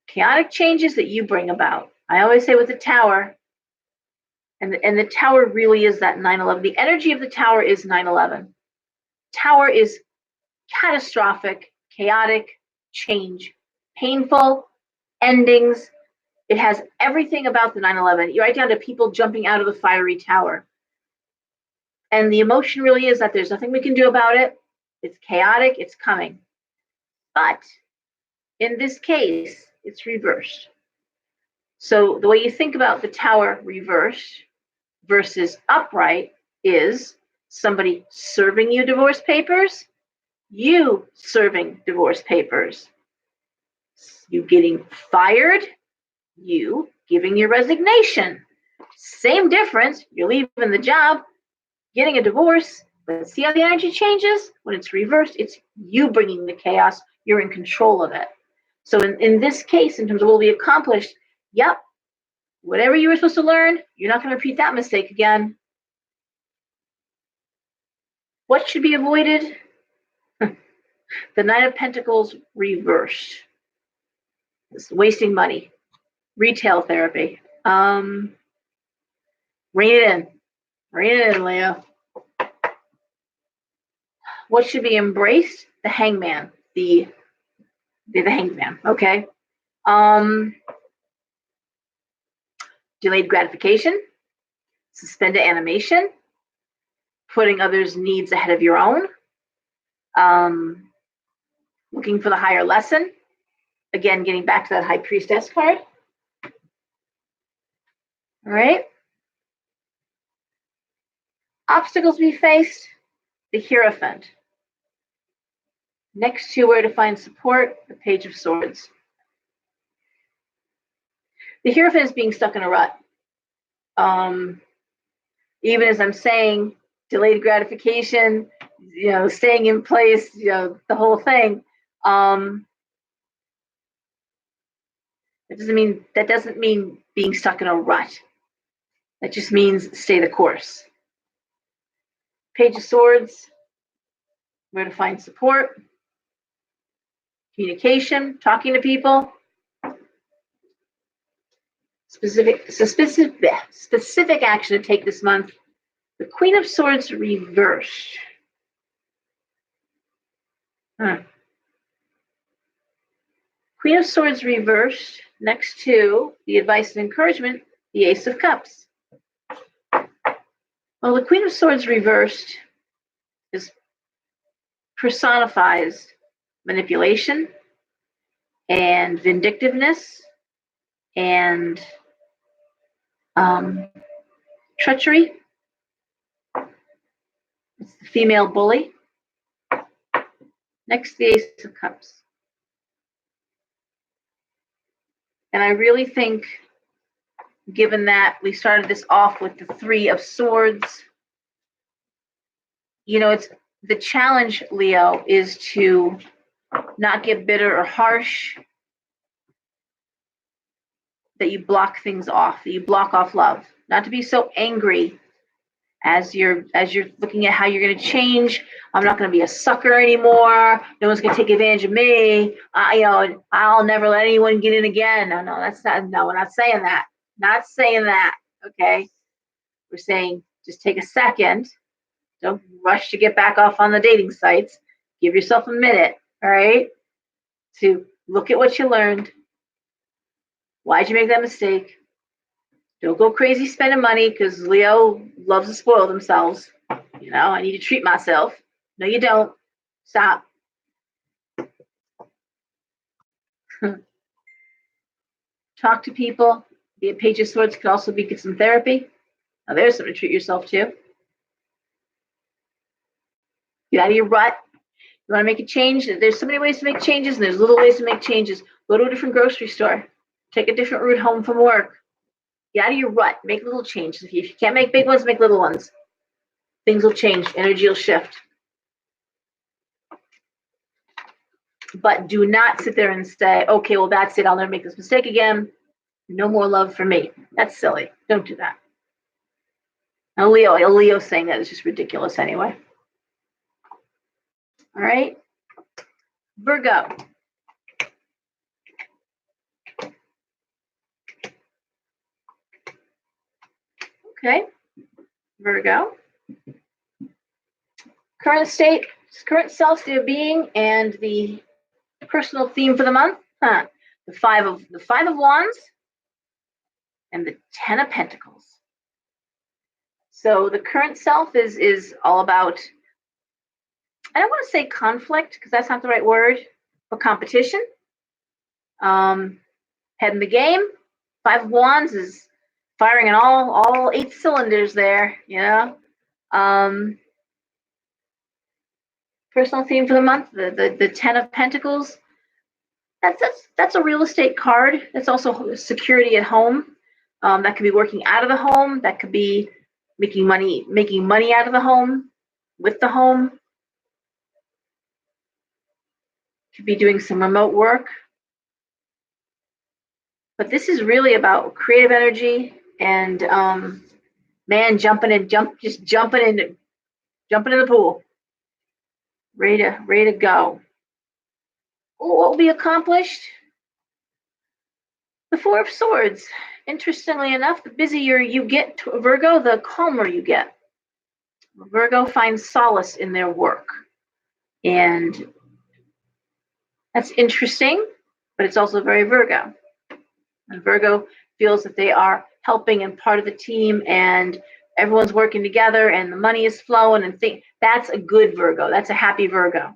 Chaotic changes that you bring about. I always say with the Tower, and the Tower really is that 9/11. The energy of the Tower is 9/11. Tower is catastrophic, chaotic, change, painful, endings. It has everything about the 9/11. You're right down to people jumping out of the fiery tower. And the emotion really is that there's nothing we can do about it. It's chaotic, it's coming. But in this case, it's reversed. So the way you think about the Tower reversed versus upright is somebody serving you divorce papers, you serving divorce papers, you getting fired, you giving your resignation. Same difference, you're leaving the job, getting a divorce, but see how the energy changes? When it's reversed, it's you bringing the chaos, you're in control of it. So in this case, in terms of what will be accomplished, yep, whatever you were supposed to learn, you're not going to repeat that mistake again. What should be avoided? The Nine of Pentacles reversed. It's wasting money. Retail therapy. Rein it in. Rein it in, Leo. What should be embraced? The Hangman. The Hangman. Okay. Delayed gratification. Suspended animation. Putting others' needs ahead of your own. Looking for the higher lesson. Again, getting back to that High Priestess card. All right. Obstacles we faced. The Hierophant. Next to where to find support, the Page of Swords. The Hierophant is being stuck in a rut. Even as I'm saying, delayed gratification, staying in place, the whole thing. That doesn't mean being stuck in a rut. That just means stay the course. Page of Swords, where to find support, communication, talking to people, specific action to take this month. The Queen of Swords reversed. Queen of Swords reversed next to the advice and encouragement, the Ace of Cups. Well, the Queen of Swords reversed personifies manipulation and vindictiveness and treachery. It's the female bully. Next, the Ace of Cups. And I really think, given that we started this off with the Three of Swords, it's the challenge, Leo, is to not get bitter or harsh, that you block things off, that you block off love, not to be so angry as you're looking at how you're going to change. I'm not going to be a sucker anymore. No one's going to take advantage of me. I'll never let anyone get in again. No, that's not. No, we're not saying that. Not saying that. Okay, we're saying just take a second. Don't rush to get back off on the dating sites. Give yourself a minute. All right, to look at what you learned. Why'd you make that mistake? Don't go crazy spending money, because Leo loves to spoil themselves. I need to treat myself. No, you don't. Stop. Talk to people. Be a Page of Swords could also be get some therapy. Now there's something to treat yourself to. Get out of your rut. You want to make a change? There's so many ways to make changes, and there's little ways to make changes. Go to a different grocery store. Take a different route home from work. Get out of your rut. Make little changes. If you can't make big ones, make little ones. Things will change. Energy will shift. But do not sit there and say, okay, well, that's it. I'll never make this mistake again. No more love for me. That's silly. Don't do that. Now, Leo saying that is just ridiculous anyway. All right. Virgo. Okay. Virgo. Current state, current self, state of being, and the personal theme for the month. The five of Wands and the 10 of Pentacles. So the current self is all about, I don't want to say conflict, because that's not the right word, but competition. Head in the game. Five of Wands is firing on all 8 cylinders there, Personal theme for the month, the 10 of Pentacles. That's a real estate card. That's also security at home. That could be working out of the home. That could be making money out of the home, with the home. Could be doing some remote work. But this is really about creative energy and jumping in the pool. Ready to go. What will be accomplished? The Four of Swords. Interestingly enough, the busier you get, Virgo, the calmer you get. Virgo finds solace in their work. And that's interesting, but it's also very Virgo. And Virgo feels that they are helping and part of the team, and everyone's working together, and the money is flowing, and that's a good Virgo. That's a happy Virgo.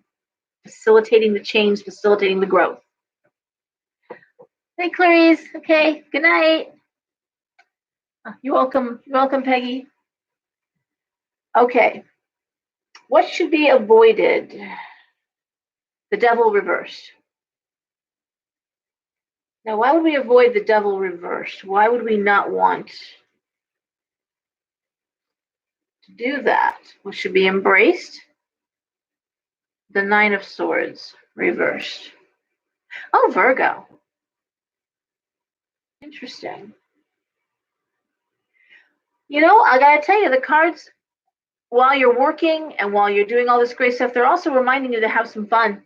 Facilitating the change, facilitating the growth. Hey, Clarice. Okay, good night. You're welcome. You're welcome, Peggy. Okay. What should be avoided? The Devil reversed. Now, why would we avoid the Devil reversed? Why would we not want to do that? What should be embraced? The Nine of Swords reversed. Oh, Virgo. Interesting. I gotta tell you, the cards, while you're working and while you're doing all this great stuff, they're also reminding you to have some fun.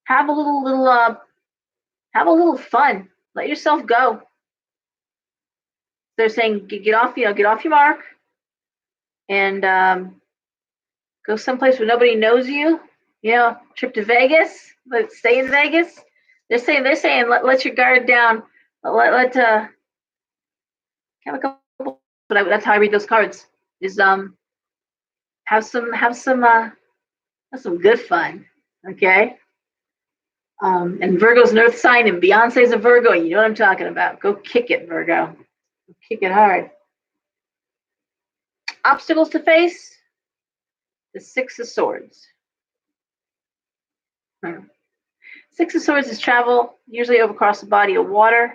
Have a little fun. Let yourself go. They're saying get off your mark, and go someplace where nobody knows you. Trip to Vegas. Let's stay in Vegas. They're saying let your guard down. Let have a couple. But that's how I read those cards. Is have some good fun. Okay. And Virgo's an earth sign, and Beyonce's a Virgo. You know what I'm talking about. Go kick it, Virgo. Kick it hard. Obstacles to face, the Six of Swords. Six of Swords is travel, usually over across a body of water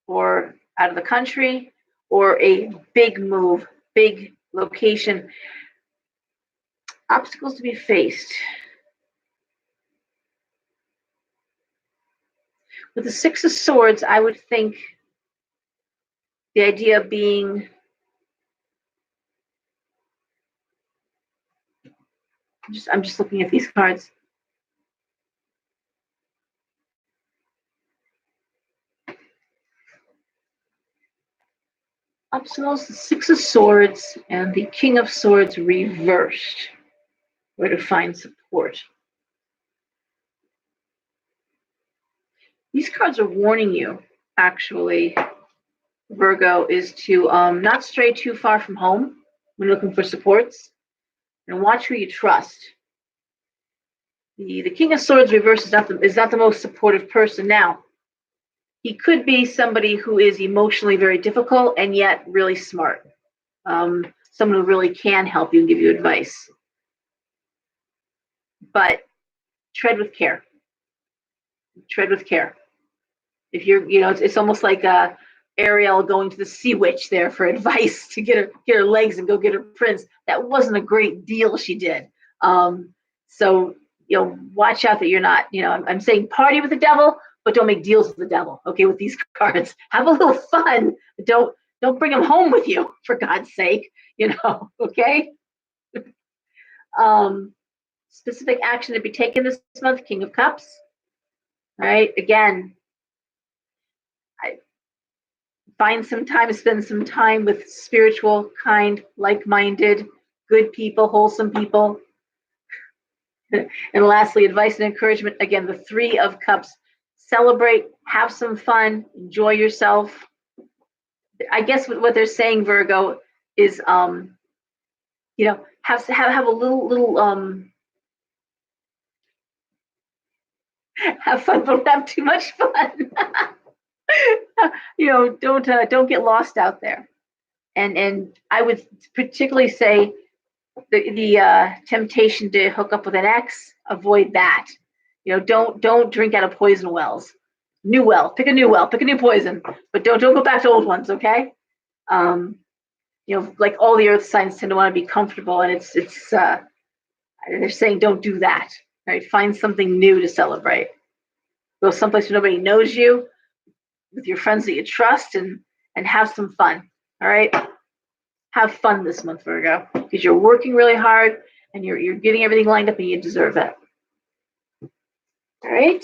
or out of the country, or a big move, big location. Obstacles to be faced. With the Six of Swords, I would think the idea of being I'm just looking at these cards. Obstacles, the Six of Swords, and the King of Swords reversed. Where to find support. These cards are warning you, actually, Virgo, is to not stray too far from home when looking for supports, and watch who you trust. The King of Swords reverse is not the most supportive person. Now, he could be somebody who is emotionally very difficult and yet really smart. Someone who really can help you and give you advice. But tread with care. Tread with care. If you're, it's almost like Ariel going to the sea witch there for advice to get her legs and go get her prince. That wasn't a great deal she did. So watch out that you're not. I'm saying party with the devil, but don't make deals with the devil. Okay, with these cards, have a little fun. Don't bring them home with you, for God's sake. Okay. Specific action to be taken this month, King of Cups. All right, again, find some time, spend some time with spiritual, kind, like-minded, good people, wholesome people. And lastly, advice and encouragement. Again, the Three of Cups. Celebrate, have some fun, enjoy yourself. I guess what they're saying, Virgo, is have a little have fun, but don't have too much fun. Don't get lost out there. And I would particularly say the temptation to hook up with an ex, avoid that. Don't drink out of poison wells. New well, pick a new well, pick a new poison, but don't go back to old ones, okay? Like all the earth signs tend to want to be comfortable, and it's they're saying don't do that. Right? Find something new to celebrate. Go someplace where nobody knows you, with your friends that you trust, and have some fun. All right? Have fun this month, Virgo, because you're working really hard and you're getting everything lined up and you deserve it. All right.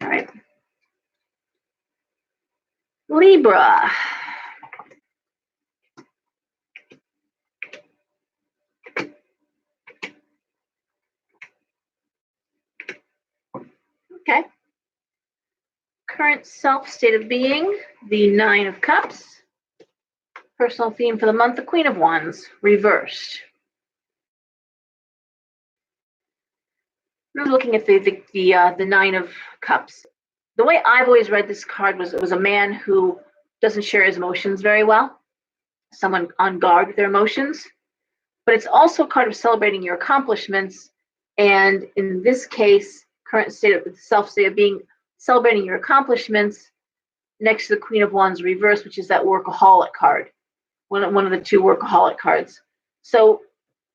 All right. Libra. Okay. Current self state of being, the Nine of Cups. Personal theme for the month, the Queen of Wands, reversed. I'm looking at the Nine of Cups. The way I've always read this card was it was a man who doesn't share his emotions very well, someone on guard with their emotions. But it's also a card of celebrating your accomplishments. And in this case, current state of self state of being, celebrating your accomplishments next to the Queen of Wands reverse, which is that workaholic card, one of the two workaholic cards. So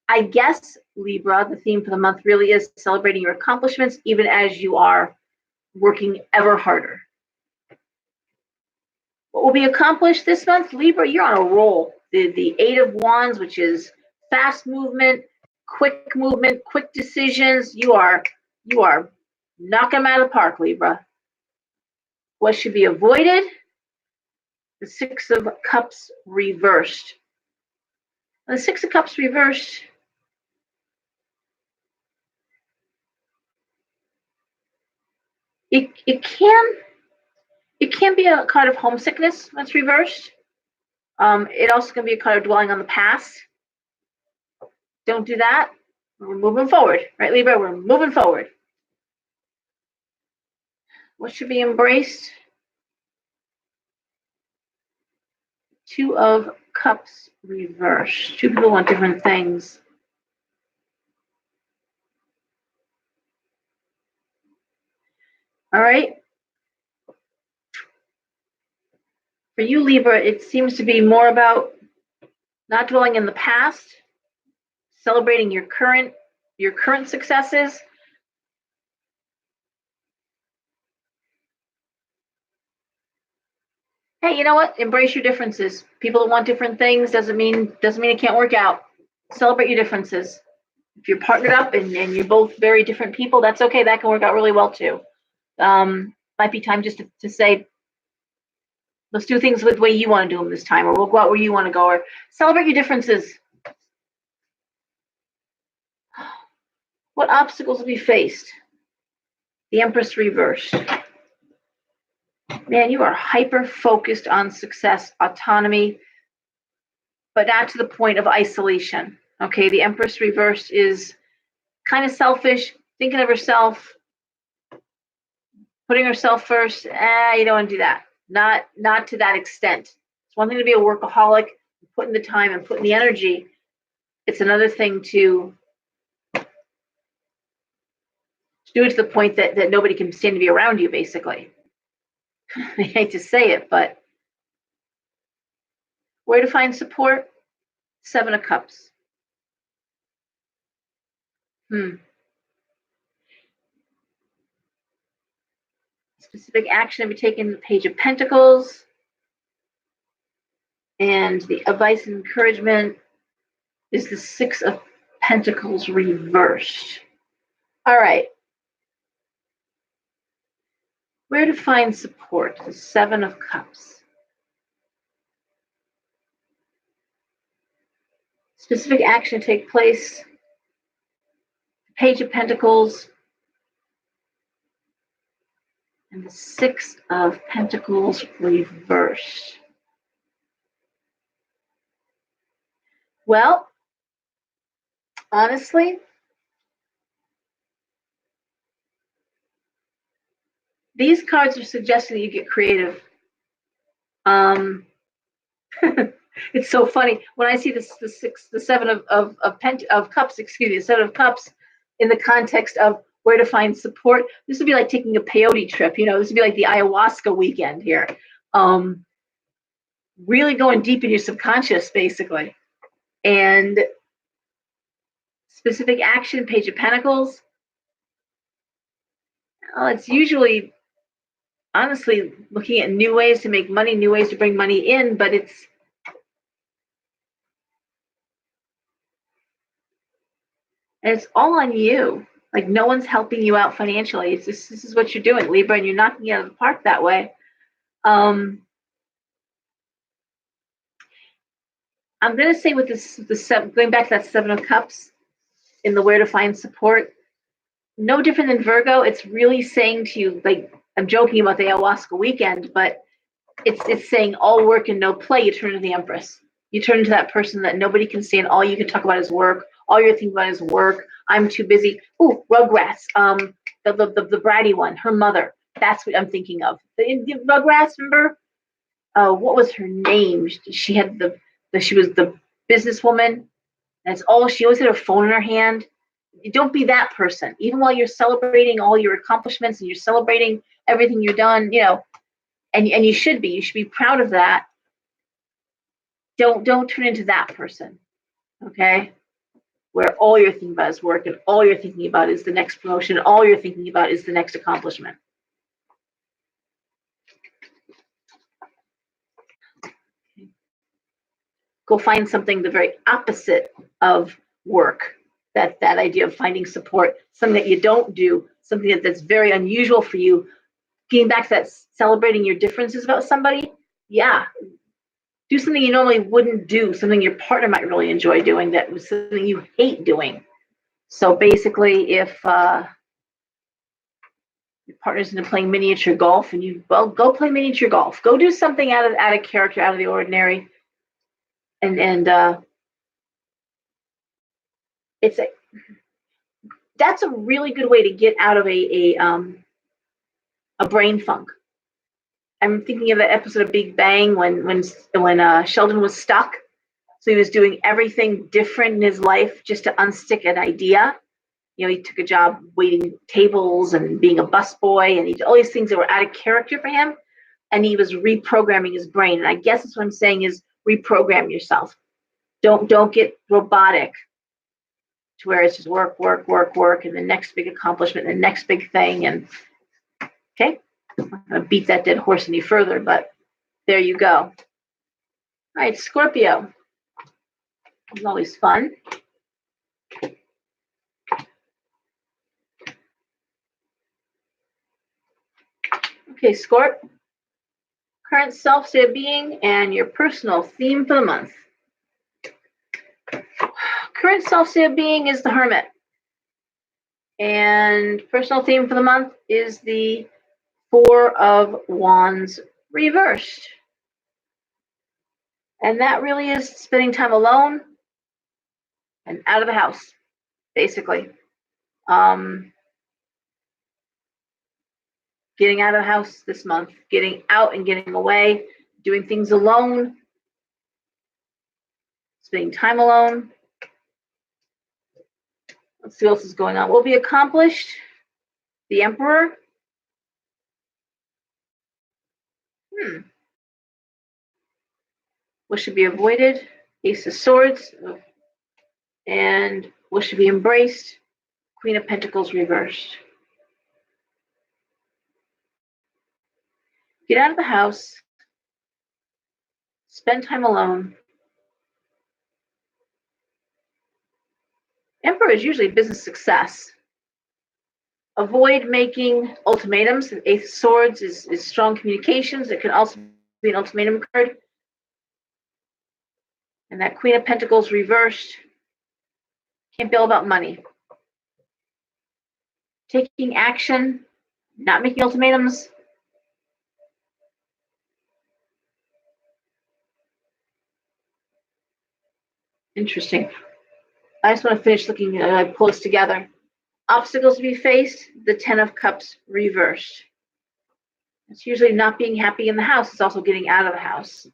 I guess, Libra, the theme for the month really is celebrating your accomplishments, even as you are working ever harder. What will be accomplished this month? Libra, you're on a roll. The Eight of Wands, which is fast movement, quick decisions. You are knocking them out of the park, Libra. What should be avoided? The Six of Cups reversed. The Six of Cups reversed. It can be a card of homesickness when it's reversed. It also can be a card of dwelling on the past. Don't do that. We're moving forward, right, Libra? We're moving forward. What should be embraced? Two of Cups reversed. Two people want different things. All right. For you, Libra, it seems to be more about not dwelling in the past, celebrating your current successes. Hey, you know what? Embrace your differences. People that want different things doesn't mean it can't work out. Celebrate your differences. If you're partnered up and you're both very different people, that's okay. That can work out really well too. Might be time just to say, let's do things the way you want to do them this time, or we'll go out where you want to go, or celebrate your differences. What obstacles have you faced? The Empress reversed. Man, you are hyper focused on success, autonomy, but not to the point of isolation. Okay, the Empress reversed is kind of selfish, thinking of herself, putting herself first. You don't want to do that. Not to that extent. It's one thing to be a workaholic, putting the time and putting the energy. It's another thing to do it to the point that nobody can stand to be around you, basically. I hate to say it, but where to find support? Seven of Cups. Specific action to be taken, the Page of Pentacles. And the advice and encouragement is the Six of Pentacles reversed. All right. Where to find support? The Seven of Cups. Specific action to take place. Page of Pentacles. And the Six of Pentacles reversed. Well, honestly, these cards are suggesting that you get creative. It's so funny when I see the Seven of Cups. Excuse me, the Seven of Cups in the context of where to find support. This would be like taking a peyote trip. This would be like the ayahuasca weekend here. Really going deep in your subconscious, basically. And specific action, Page of Pentacles. Well, it's usually, honestly, looking at new ways to make money, new ways to bring money in, but it's all on you. Like, no one's helping you out financially. It's just, this is what you're doing, Libra, and you're knocking it out of the park that way. I'm going to say with going back to that Seven of Cups in the where to find support, no different than Virgo. It's really saying to you, like, I'm joking about the ayahuasca weekend, but it's saying all work and no play. You turn to the Empress. You turn into that person that nobody can stand. All you can talk about is work. All you're thinking about is work. I'm too busy. Ooh, Rugrats. The bratty one, her mother. That's what I'm thinking of. The Rugrats, remember? What was her name? She had she was the businesswoman. That's all. She always had her phone in her hand. Don't be that person. Even while you're celebrating all your accomplishments and you're celebrating everything you've done, and you should be. You should be proud of that. Don't turn into that person. Okay? Where all you're thinking about is work and all you're thinking about is the next promotion, all you're thinking about is the next accomplishment. Go find something the very opposite of work. That idea of finding support, something that you don't do, something that's very unusual for you. Getting back to that celebrating your differences about somebody, yeah. Do something you normally wouldn't do, something your partner might really enjoy doing that was something you hate doing. So basically, if your partner's into playing miniature golf and go play miniature golf. Go do something out of character, out of the ordinary. And That's a really good way to get out of a brain funk. I'm thinking of the episode of Big Bang when Sheldon was stuck. So he was doing everything different in his life just to unstick an idea. He took a job waiting tables and being a busboy, and he did all these things that were out of character for him. And he was reprogramming his brain. And I guess that's what I'm saying is reprogram yourself. Don't get robotic to where it's just work, work, work, work, and the next big accomplishment, and the next big thing. And okay, I'm not gonna beat that dead horse any further, but there you go. All right, Scorpio. It's always fun. Okay, Scorp. Current self state of being and your personal theme for the month. Current self state of being is the Hermit. And personal theme for the month is the Four of Wands reversed. And that really is spending time alone and out of the house, basically. Getting out of the house this month, getting out and getting away, doing things alone, spending time alone. Let's see what else is going on. Will be accomplished. The Emperor. What should be avoided? Ace of Swords. And what should be embraced? Queen of Pentacles reversed. Get out of the house. Spend time alone. Emperor is usually a business success. Avoid making ultimatums. The Ace of Swords is strong communications. It can also be an ultimatum card. And that Queen of Pentacles reversed. Can't be all about money. Taking action, not making ultimatums. Interesting. I just want to finish looking, I pull this together. Obstacles to be faced, the Ten of Cups reversed. It's usually not being happy in the house. It's also getting out of the house.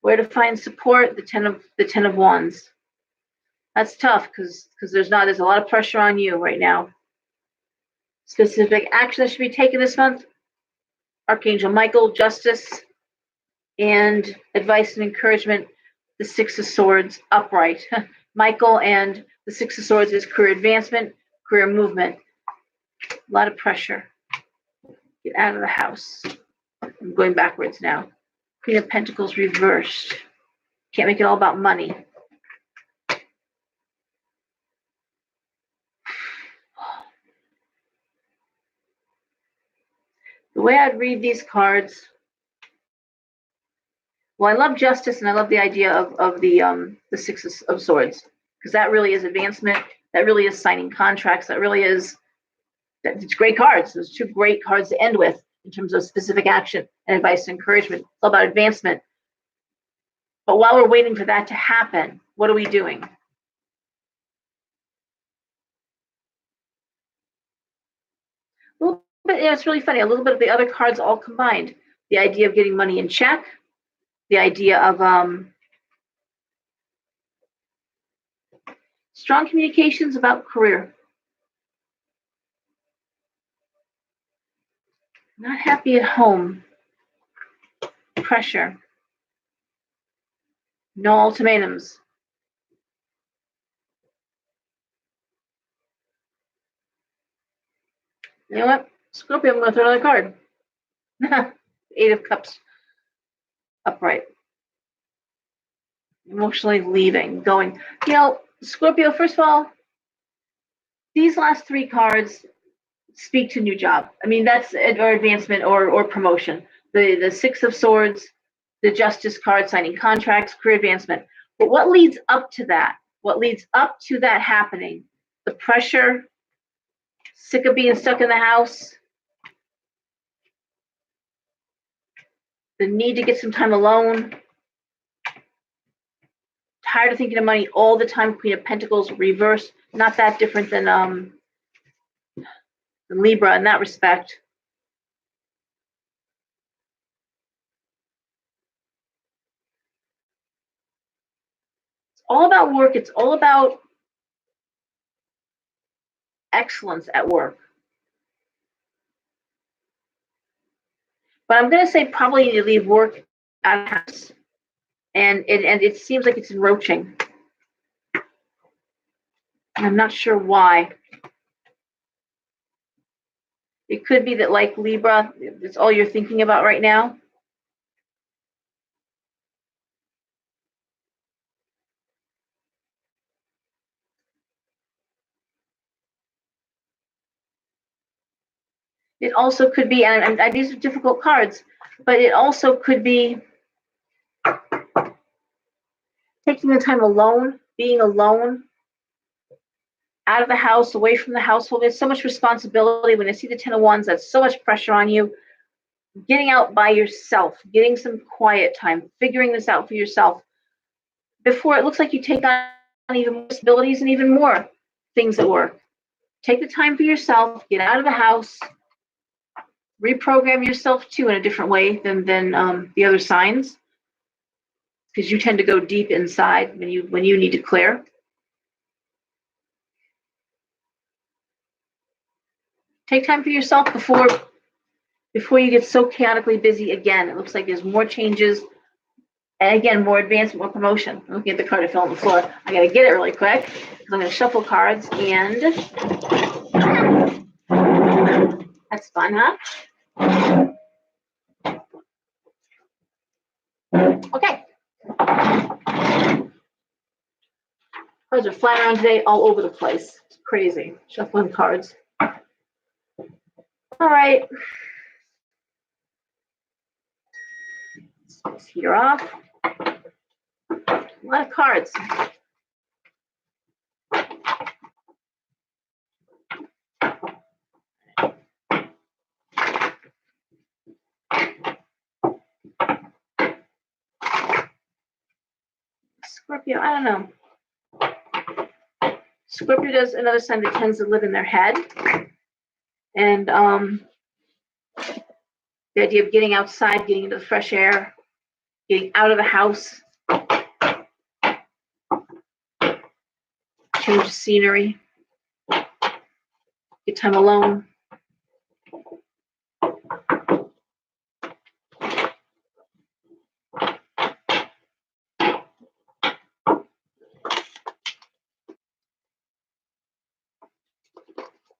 Where to find support, the Ten of Wands. That's tough because there's a lot of pressure on you right now. Specific action that should be taken this month, Archangel Michael, justice, and advice and encouragement, the Six of Swords, upright. Michael and the Six of Swords is career advancement, career movement. A lot of pressure. Get out of the house. I'm going backwards now. Queen of Pentacles reversed. Can't make it all about money. The way I'd read these cards, well, I love justice and I love the idea of the Six of Swords, because that really is advancement. That really is signing contracts. It's great cards. Those two great cards to end with in terms of specific action and advice and encouragement. It's all about advancement. But while we're waiting for that to happen, what are we doing? A little bit, it's really funny. A little bit of the other cards all combined. The idea of getting money in check, the idea of strong communications about career. Not happy at home. Pressure. No ultimatums. You know what? Scorpio, I'm going to throw another card. Eight of Cups. Upright. Emotionally leaving. Going. Scorpio, first of all, these last three cards speak to new job. I mean, that's or advancement or promotion. The Six of Swords, the Justice card, signing contracts, career advancement. But what leads up to that? What leads up to that happening? The pressure, sick of being stuck in the house, the need to get some time alone, Tired of thinking of money all the time. Queen of Pentacles reversed. Not that different than Libra in that respect. It's all about work. It's all about excellence at work. But I'm going to say probably you need to leave work at the house. And it seems like it's encroaching. I'm not sure why. It could be that, like Libra, it's all you're thinking about right now. It also could be, and these are difficult cards, but it also could be taking the time alone, being alone, out of the house, away from the household. There's so much responsibility. When I see the Ten of Wands, that's so much pressure on you. Getting out by yourself, getting some quiet time, figuring this out for yourself before it looks like you take on even more responsibilities and even more things at work. Take the time for yourself, get out of the house, reprogram yourself too in a different way than the other signs, because you tend to go deep inside when you need to clear. Take time for yourself before you get so chaotically busy again. It looks like there's more changes, and again, more advancement, more promotion. I'm looking at the card that fell on the floor. I gotta get it really quick because I'm gonna shuffle cards, and that's fun, huh? Okay. Cards are flying around today all over the place. It's crazy. Shuffling cards. All right. Let's heater off. A lot of cards. Scorpio, I don't know. Scorpio does another sign that tends to live in their head. And the idea of getting outside, getting into the fresh air, getting out of the house, change the scenery, get time alone.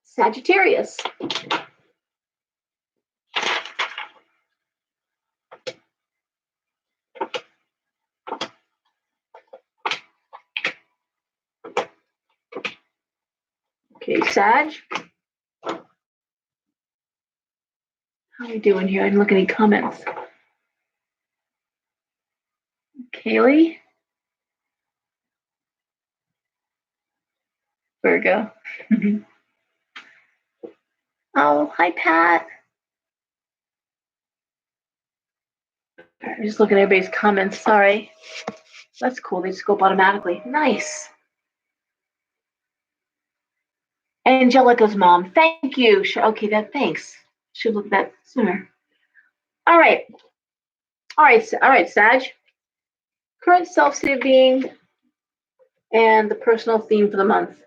Sagittarius. Okay, Sag. How are we doing here? I didn't look at any comments. Kaylee. Virgo. Oh, hi, Pat. I'm just looking at everybody's comments. Sorry. That's cool. They just go up automatically. Nice. Angelica's mom. Thank you. Okay, thanks. Should look at that sooner. All right. All right, Sag. Current self-state of being and the personal theme for the month.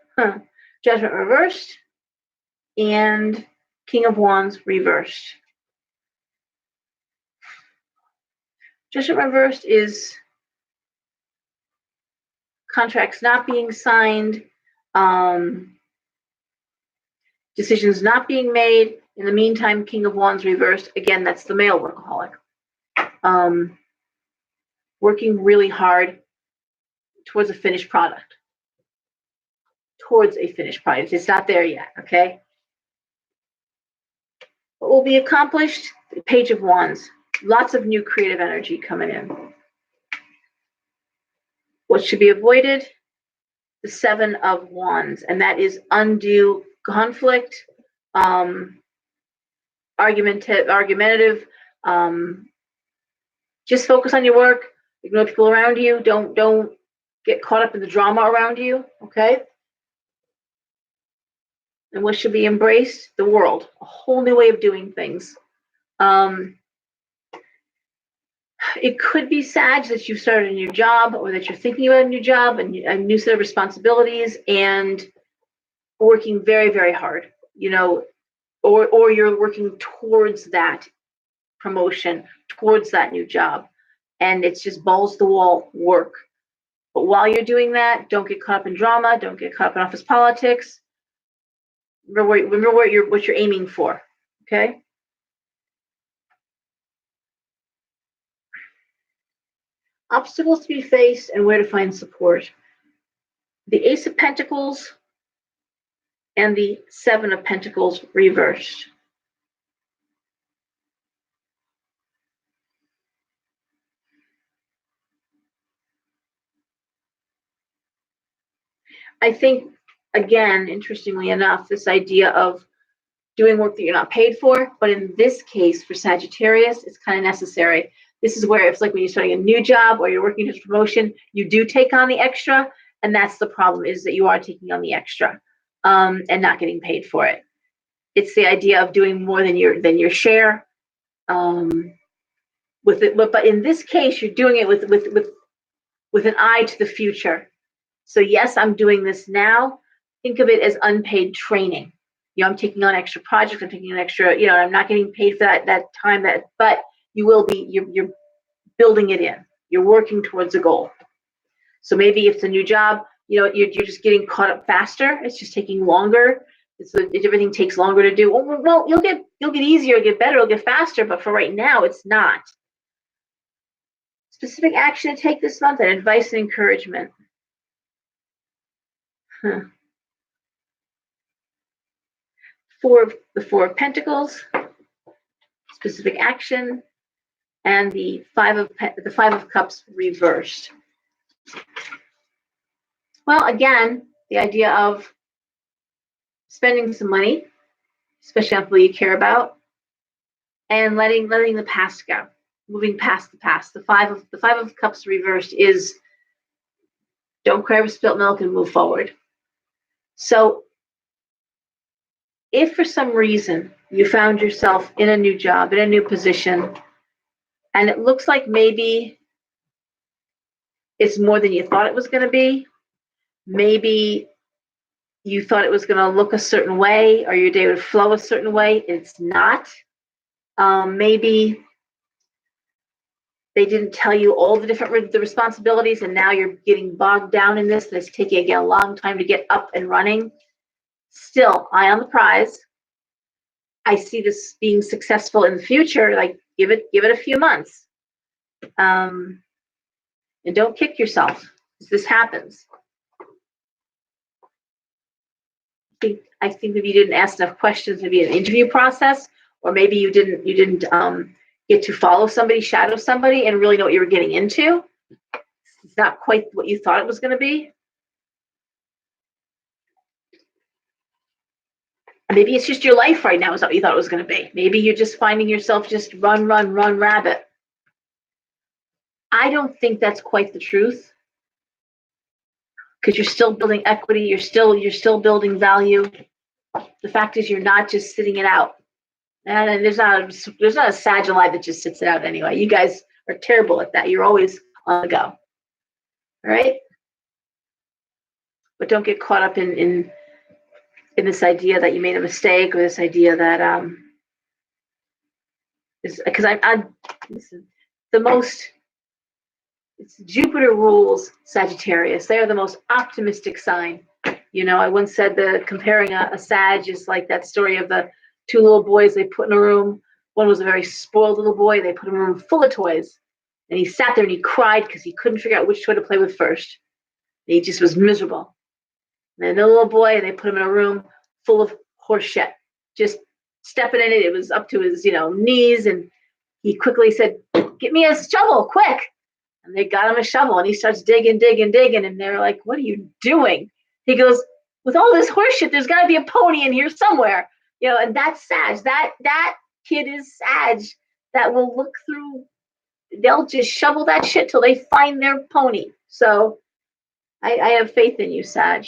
Judgment reversed and King of Wands reversed. Judgment reversed is contracts not being signed, decisions not being made. In the meantime, King of Wands reversed. Again, that's the male workaholic. Working really hard towards a finished product. It's not there yet, okay? What will be accomplished? The Page of Wands. Lots of new creative energy coming in. What should be avoided? The Seven of Wands, and that is undue conflict, argumentative. Just focus on your work. Ignore people around you. Don't get caught up in the drama around you, okay? And what should be embraced? The world, a whole new way of doing things. It could be Sag that you've started a new job, or that you're thinking about a new job and a new set of responsibilities, and working very, very hard, or you're working towards that promotion, towards that new job, and it's just balls to the wall work. But while you're doing that, don't get caught up in drama, don't get caught up in office politics. Remember what you're aiming for, okay? Obstacles to be faced and where to find support. The Ace of Pentacles and the Seven of Pentacles reversed. I think, again, interestingly enough, this idea of doing work that you're not paid for, but in this case, for Sagittarius, it's kind of necessary. This is where it's like when you're starting a new job or you're working towards promotion, you do take on the extra, and that's the problem, is that you are taking on the extra and not getting paid for it. It's the idea of doing more than your share with it, but in this case, you're doing it with an eye to the future. So yes, I'm doing this now. Think of it as unpaid training. I'm taking on extra projects. I'm taking on extra. I'm not getting paid for that time. But you will be. You're building it in. You're working towards a goal. So maybe if it's a new job, you're just getting caught up faster. It's just taking longer. Everything takes longer to do. Well, you'll get easier, you'll get better, you'll get faster. But for right now, it's not. Specific action to take this month, and advice and encouragement. The Four of Pentacles, specific action, and the Five of Cups reversed. Well, again, the idea of spending some money, especially on people you care about, and letting the past go, moving past the past. The Five of Cups reversed is don't cry over spilt milk and move forward. So if for some reason you found yourself in a new job, in a new position, and it looks like maybe it's more than you thought it was going to be, maybe you thought it was going to look a certain way or your day would flow a certain way, it's not. Maybe they didn't tell you all the responsibilities, and now you're getting bogged down in this, and it's taking again a long time to get up and running. Still, eye on the prize. I see this being successful in the future. Like give it a few months, and don't kick yourself as this happens. I think maybe you didn't ask enough questions, maybe an interview process, or maybe you didn't get to follow somebody, shadow somebody, and really know what you were getting into. It's not quite what you thought it was going to be. Maybe it's just your life right now is not what you thought it was going to be. Maybe you're just finding yourself just run, rabbit. I don't think that's quite the truth, because you're still building equity. You're still building value. The fact is, you're not just sitting it out. And there's not a Sag alive that just sits it out anyway. You guys are terrible at that. You're always on the go. All right? But don't get caught up in this idea that you made a mistake, or this idea that is because listen, it's Jupiter rules Sagittarius. They are the most optimistic sign. I once said that comparing a Sag is like that story of the two little boys they put in a room. One was a very spoiled little boy. They put him in a room full of toys. And he sat there and he cried because he couldn't figure out which toy to play with first. And he just was miserable. And then the little boy, they put him in a room full of horse shit. Just stepping in it, it was up to his, knees. And he quickly said, "Get me a shovel, quick." And they got him a shovel, and he starts digging. And they're like, "What are you doing?" He goes, "With all this horse shit, there's got to be a pony in here somewhere." And that's Sag. That kid is Sag that will look through. They'll just shovel that shit till they find their pony. So I have faith in you, Sag.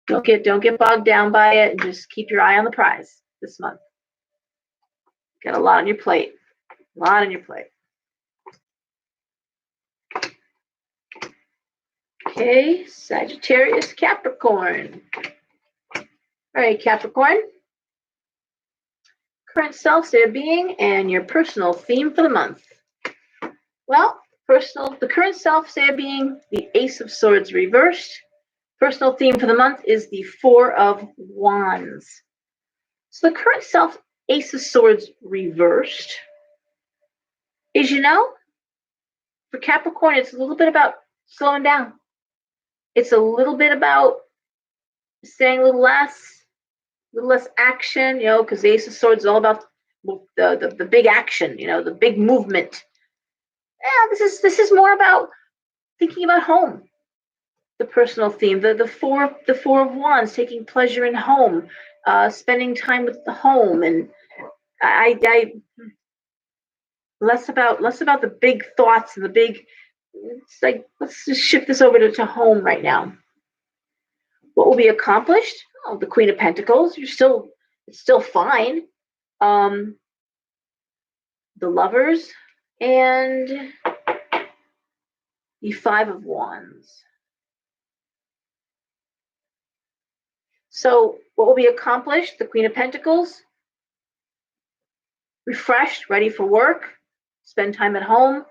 Don't get bogged down by it, and just keep your eye on the prize this month. Got a lot on your plate. A lot on your plate. Okay, Sagittarius, Capricorn. All right, Capricorn. Current self, state of being, and your personal theme for the month. Well, the current self, state of being, the Ace of Swords reversed. Personal theme for the month is the Four of Wands. So the current self, Ace of Swords reversed, is, for Capricorn, it's a little bit about slowing down. It's a little bit about saying a little less action, because the Ace of Swords is all about the big action, the big movement. Yeah, this is more about thinking about home. The personal theme, the four of wands, taking pleasure in home, spending time with the home, and I less about the big thoughts and the big. It's like, let's just shift this over to home right now. What will be accomplished? Oh, the Queen of Pentacles. It's still fine. The Lovers and the Five of Wands. So what will be accomplished? The Queen of Pentacles, refreshed, ready for work, spend time at home,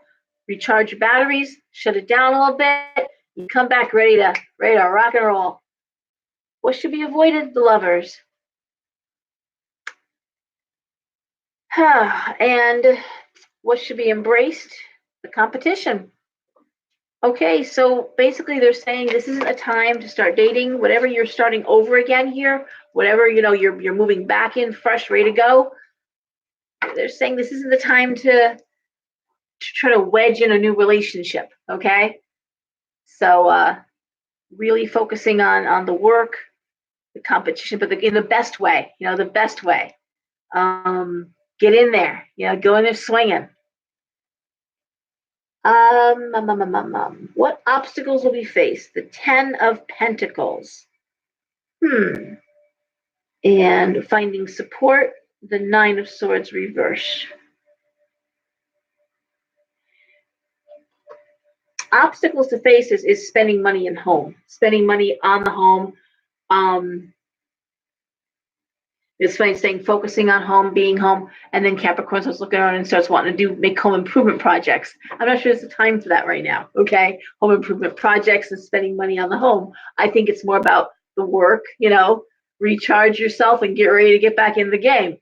recharge your batteries, shut it down a little bit, you come back ready to rock and roll. What should be avoided? The Lovers. And what should be embraced? The competition. Okay, so basically they're saying this isn't a time to start dating. Whatever you're starting over again here, whatever you're moving back in fresh, ready to go. They're saying this isn't the time to try to wedge in a new relationship. Okay, so really focusing on the work, the competition, but in the best way. The best way. Get in there. Go in there swinging. What obstacles will be faced? The Ten of Pentacles. And finding support, the Nine of Swords reverse. Obstacles to face is spending money in home, spending money on the home. It's funny saying focusing on home, being home, and then Capricorn starts looking around and starts wanting to make home improvement projects. I'm not sure it's the time for that right now. Okay, home improvement projects and spending money on the home. I think it's more about the work. Recharge yourself and get ready to get back in the game.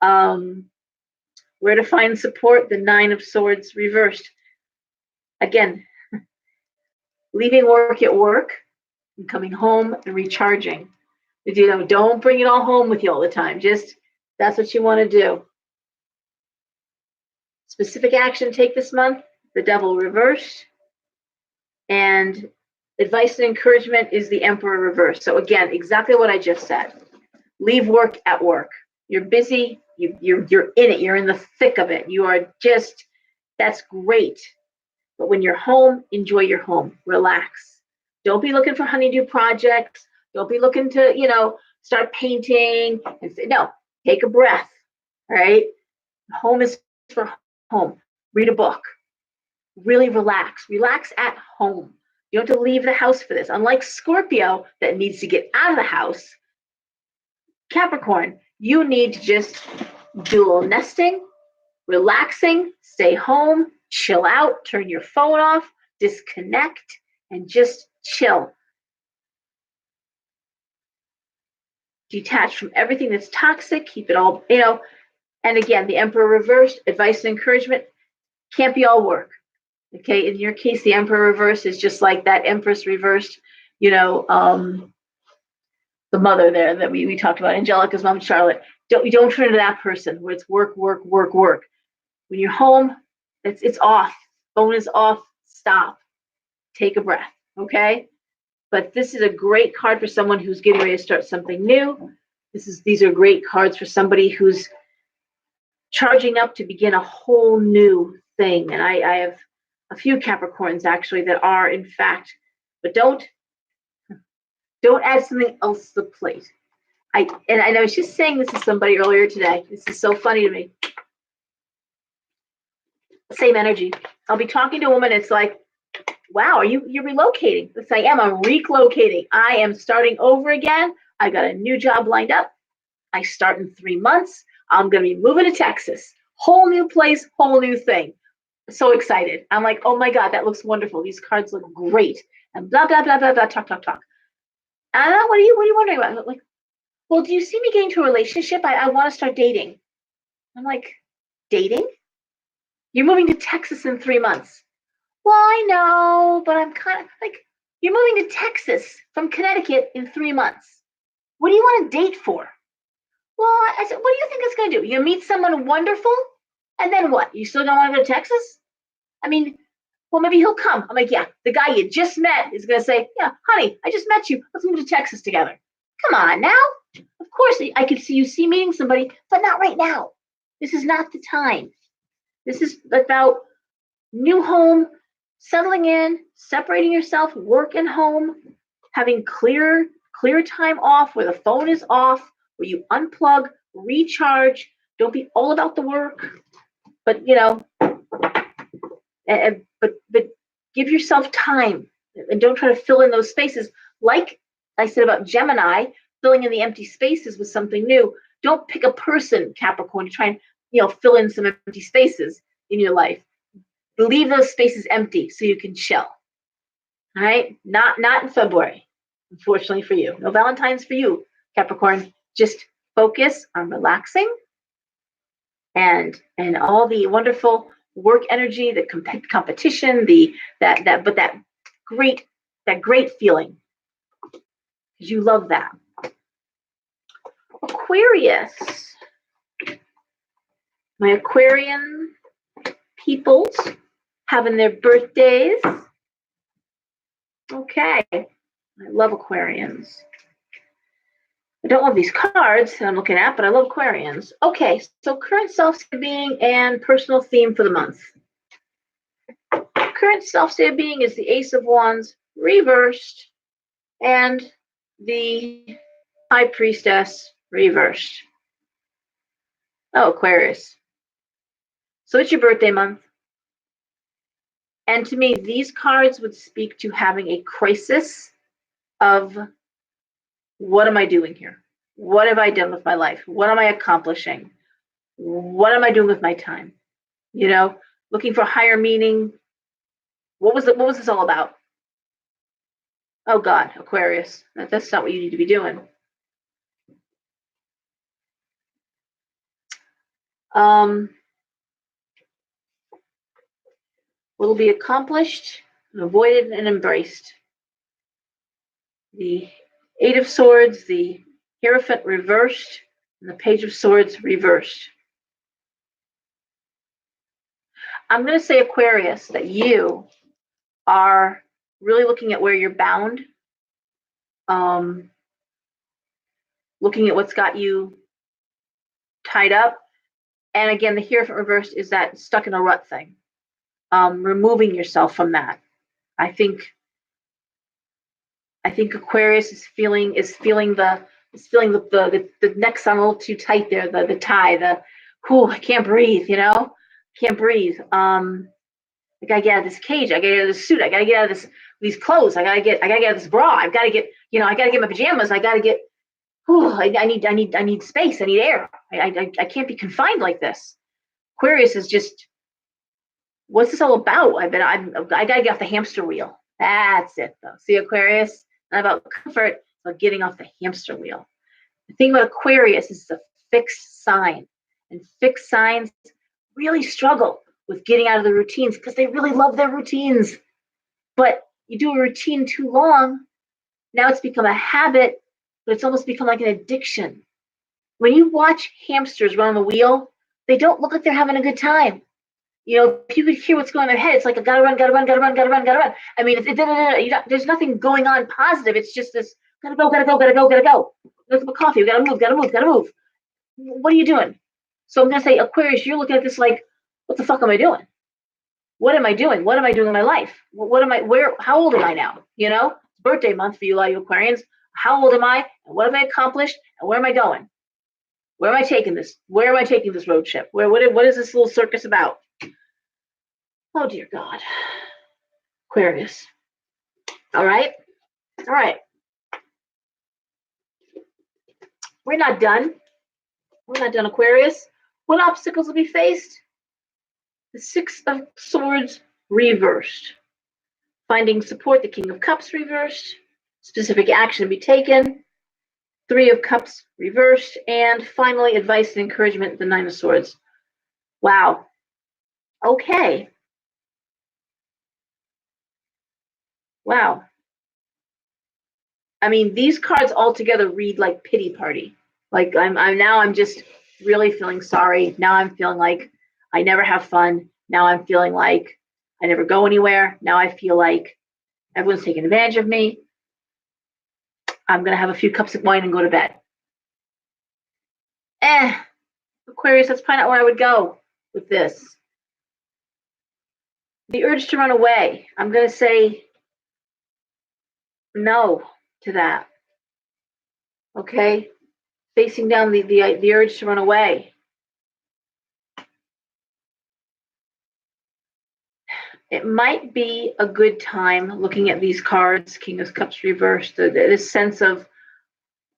Where to find support? The Nine of Swords reversed. Again, leaving work at work and coming home and recharging. Don't bring it all home with you all the time. Just that's what you want to do. Specific action take this month, the Devil reversed. And advice and encouragement is the Emperor reversed. So again, exactly what I just said. Leave work at work. You're busy, you're in it, you're in the thick of it. You are just, that's great. But when you're home, enjoy your home. Relax. Don't be looking for honeydew projects. Don't be looking to, start painting. No, take a breath. All right. Home is for home. Read a book. Really relax. Relax at home. You don't have to leave the house for this. Unlike Scorpio that needs to get out of the house, Capricorn, you need to just do a little nesting, relaxing, stay home, chill out, turn your phone off, disconnect, and just chill. Detach from everything that's toxic, keep it all, and again, the Emperor reversed, advice and encouragement, can't be all work. Okay, in your case, the Emperor reversed is just like that Empress reversed, the mother there that we talked about, Angelica's mom, Charlotte. Don't turn into that person where it's work, work, work, work. When you're home, it's off. Phone is off. Stop. Take a breath. Okay. But this is a great card for someone who's getting ready to start something new. These are great cards for somebody who's charging up to begin a whole new thing. And I have a few Capricorns actually that are in fact but don't add something else to the plate. And I was just saying this to somebody earlier today. This is so funny to me. Same energy. I'll be talking to a woman. It's like, wow, you're relocating? Yes, I am. I'm relocating. I am starting over again. I got a new job lined up. I start in 3 months. I'm gonna be moving to Texas. Whole new place, whole new thing. So excited. I'm like, oh my God, that looks wonderful. These cards look great. And blah blah blah blah blah. Talk talk talk. And what are you wondering about? I'm like, well, do you see me getting to a relationship? I want to start dating. I'm like, dating? You're moving to Texas in 3 months. Well, I know, but I'm kind of like, you're moving to Texas from Connecticut in 3 months. What do you want to date for? Well, I said, what do you think it's going to do? You meet someone wonderful, and then what? You still don't want to go to Texas? I mean, well, maybe he'll come. I'm like, yeah, the guy you just met is going to say, yeah, honey, I just met you. Let's move to Texas together. Come on now. Of course, I could see you meeting somebody, but not right now. This is not the time. This is about new home, settling in, separating yourself, work and home, having clear time off where the phone is off, where you unplug, recharge. Don't be all about the work, but but give yourself time and don't try to fill in those spaces. Like I said about Gemini, filling in the empty spaces with something new. Don't pick a person, Capricorn, to try and fill in some empty spaces in your life. Leave those spaces empty so you can chill. All right, not in February, unfortunately for you. No Valentine's for you, Capricorn. Just focus on relaxing and all the wonderful work energy, the competition, that great feeling. You love that. Aquarius. My Aquarian peoples having their birthdays. Okay. I love Aquarians. I don't love these cards that I'm looking at, but I love Aquarians. Okay, so current self-state of being and personal theme for the month. Current self-state of being is the Ace of Wands reversed and the High Priestess reversed. Oh, Aquarius. So it's your birthday month. And to me, these cards would speak to having a crisis of, what am I doing here? What have I done with my life? What am I accomplishing? What am I doing with my time? Looking for higher meaning. What was this all about? Oh God, Aquarius. That's not what you need to be doing. Will be accomplished, avoided, and embraced. The Eight of Swords, the Hierophant reversed, and the Page of Swords reversed. I'm going to say, Aquarius, that you are really looking at where you're bound, looking at what's got you tied up. And again, the Hierophant reversed is that stuck in a rut thing. Removing yourself from that. I think Aquarius is feeling the neck's on a little too tight there, the tie, I can't breathe, can't breathe. I gotta get out of this cage, I gotta get out of this suit, I gotta get out of these clothes, I gotta get out of this bra, I've gotta get, I gotta get my pajamas, I gotta get, I need space, I need air. I can't be confined like this. Aquarius is just, what's this all about? I gotta get off the hamster wheel. That's it though. See, Aquarius, not about comfort, it's about getting off the hamster wheel. The thing about Aquarius is it's a fixed sign. And fixed signs really struggle with getting out of the routines because they really love their routines. But you do a routine too long, now it's become a habit, but it's almost become like an addiction. When you watch hamsters run on the wheel, they don't look like they're having a good time. If you could hear what's going on in their head, it's like, I gotta run, gotta run, gotta run, gotta run, gotta run. I mean, there's nothing going on positive. It's just this, gotta go, gotta go, gotta go, gotta go. Look at coffee, we gotta move, gotta move, gotta move. What are you doing? So I'm gonna say, Aquarius, you're looking at this like, what the fuck am I doing? what am I doing? What am I doing in my life? What am I, where, how old am I now? It's birthday month for you, a lot of you Aquarians. How old am I? And what have I accomplished? And where am I going? Where am I taking this? Where am I taking this road trip? What is this little circus about? Oh, dear God. Aquarius. All right. All right. We're not done. We're not done, Aquarius. What obstacles will be faced? The Six of Swords reversed. Finding support, the King of Cups reversed. Specific action to be taken. Three of Cups reversed. And finally, advice and encouragement, the Nine of Swords. Wow. Okay. Wow. I mean, these cards all together read like pity party. Like I'm just really feeling sorry. Now I'm feeling like I never have fun. Now I'm feeling like I never go anywhere. Now I feel like everyone's taking advantage of me. I'm gonna have a few cups of wine and go to bed. Aquarius, that's probably not where I would go with this. The urge to run away. I'm gonna say no to that. Okay? Facing down the urge to run away. It might be a good time looking at these cards, King of Cups reversed, this sense of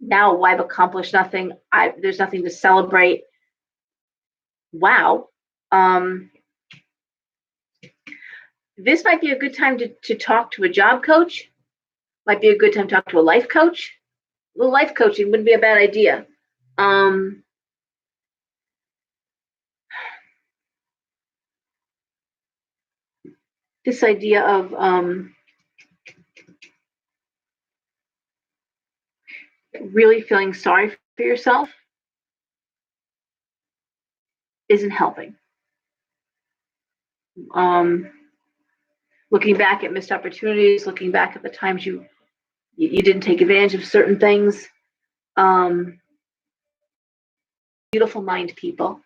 now I've accomplished nothing. There's nothing to celebrate. Wow. This might be a good time to talk to a job coach. Might be a good time to talk to a life coach. A little life coaching wouldn't be a bad idea. This idea of really feeling sorry for yourself isn't helping. Looking back at missed opportunities, looking back at the times you didn't take advantage of certain things. Beautiful mind people.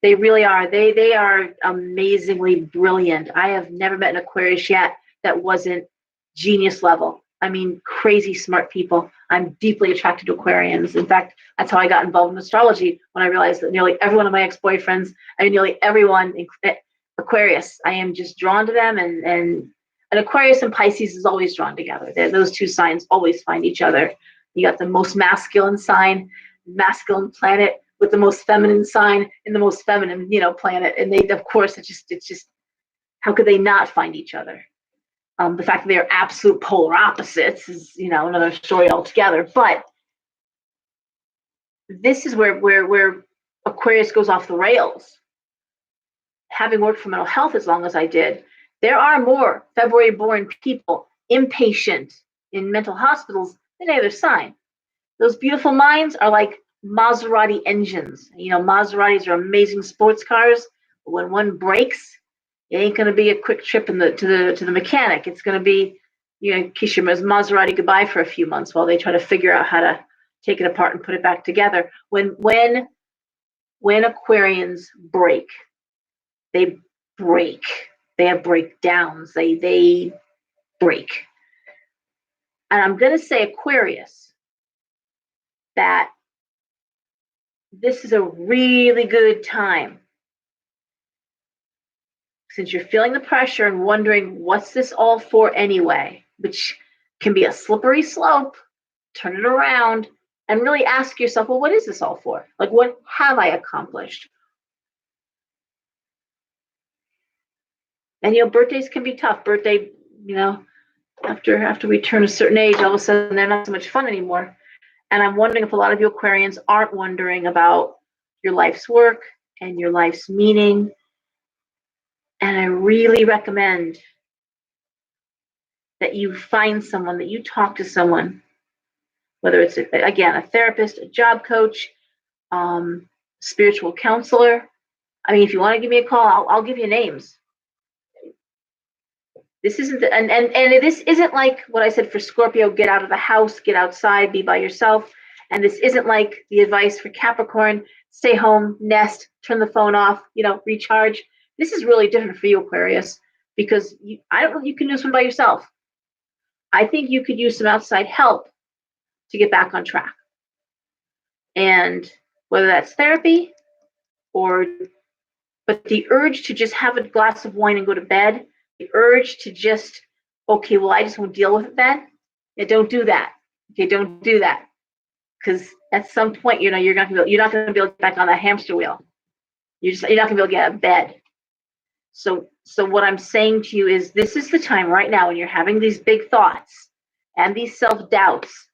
They really are. They are amazingly brilliant. I have never met an Aquarius yet that wasn't genius level. I mean, crazy smart people. I'm deeply attracted to Aquarians. In fact, that's how I got involved in astrology, when I realized that nearly every one of my ex-boyfriends, I mean, nearly everyone, Aquarius, I am just drawn to them. And Aquarius and Pisces is always drawn together. Those two signs always find each other. You got the most masculine sign, masculine planet, with the most feminine sign and the most feminine, planet. And they, of course, it's just, how could they not find each other? The fact that they're absolute polar opposites is, another story altogether. But this is where Aquarius goes off the rails. Having worked for mental health as long as I did, there are more February-born people inpatient in mental hospitals than any other sign. Those beautiful minds are like Maserati engines. Maseratis are amazing sports cars. But when one breaks, it ain't going to be a quick trip to the mechanic. It's going to be, kiss your Maserati goodbye for a few months while they try to figure out how to take it apart and put it back together. When Aquarians break, they break. They have breakdowns. They break. And I'm going to say, Aquarius, that this is a really good time, since you're feeling the pressure and wondering, what's this all for anyway? Which can be a slippery slope. Turn it around and really ask yourself, well, what is this all for? Like, what have I accomplished? And birthdays can be tough. Birthday, after we turn a certain age, all of a sudden they're not so much fun anymore. And I'm wondering if a lot of you Aquarians aren't wondering about your life's work and your life's meaning. And I really recommend that you find someone, that you talk to someone, whether it's, again, a therapist, a job coach, spiritual counselor. I mean, if you want to give me a call, I'll give you names. This isn't, and this isn't like what I said for Scorpio, get out of the house, get outside, be by yourself. And this isn't like the advice for Capricorn, stay home, nest, turn the phone off, recharge. This is really different for you, Aquarius. because I don't know if you can do this one by yourself. I think you could use some outside help to get back on track. And whether that's therapy or, but the urge to just have a glass of wine and go to bed, the urge to just, okay, well, I just won't deal with it then. Yeah, don't do that. Okay, don't do that. Because at some point, you're not going to be able to get back on that hamster wheel. You're not going to be able to get out of bed. So what I'm saying to you is, this is the time right now when you're having these big thoughts and these self-doubts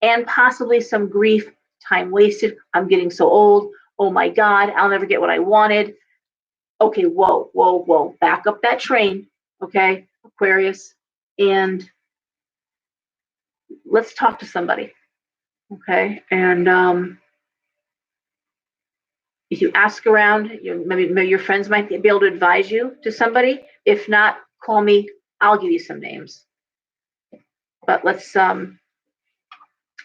and possibly some grief, time wasted. I'm getting so old. Oh my God, I'll never get what I wanted. Okay, whoa. Back up that train, okay, Aquarius, and let's talk to somebody, okay? And if you ask around, maybe your friends might be able to advise you to somebody. If not, call me. I'll give you some names. But let's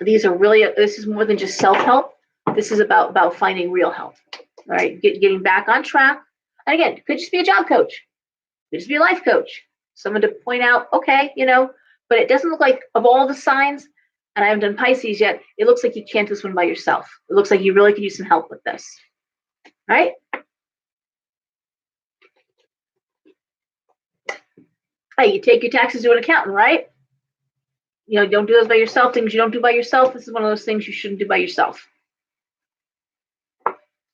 these are really, this is more than just self-help. This is about finding real help. All right, getting back on track. And again, it could just be a job coach, it could just be a life coach, someone to point out, okay, but it doesn't look like, of all the signs, and I haven't done Pisces yet, it looks like you can't do this one by yourself. It looks like you really could use some help with this. All right? Hey, you take your taxes to an accountant, right? Don't do those by yourself. Things you don't do by yourself, this is one of those things you shouldn't do by yourself.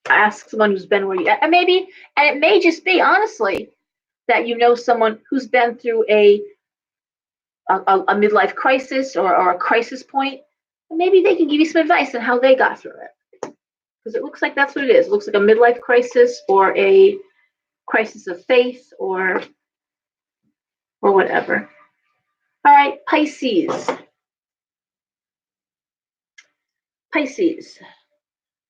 Ask someone who's been where you, and it may just be, honestly, that someone who's been through a midlife crisis or a crisis point, and maybe they can give you some advice on how they got through it. Because it looks like that's what it is. It looks like a midlife crisis or a crisis of faith or whatever. All right, Pisces.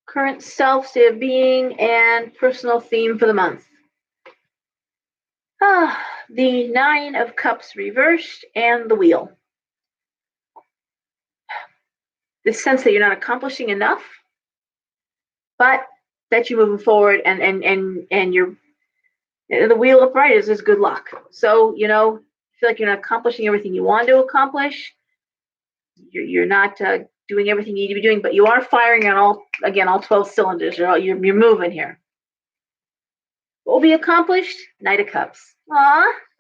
Current self, state of being, and personal theme for the month. The Nine of Cups reversed and the Wheel. The sense that you're not accomplishing enough, but that you're moving forward, and you're, the Wheel upright is good luck. So feel like you're not accomplishing everything you want to accomplish. You're not doing everything you need to be doing, but you are firing on all 12 cylinders. You're moving here. What will be accomplished? Knight of Cups.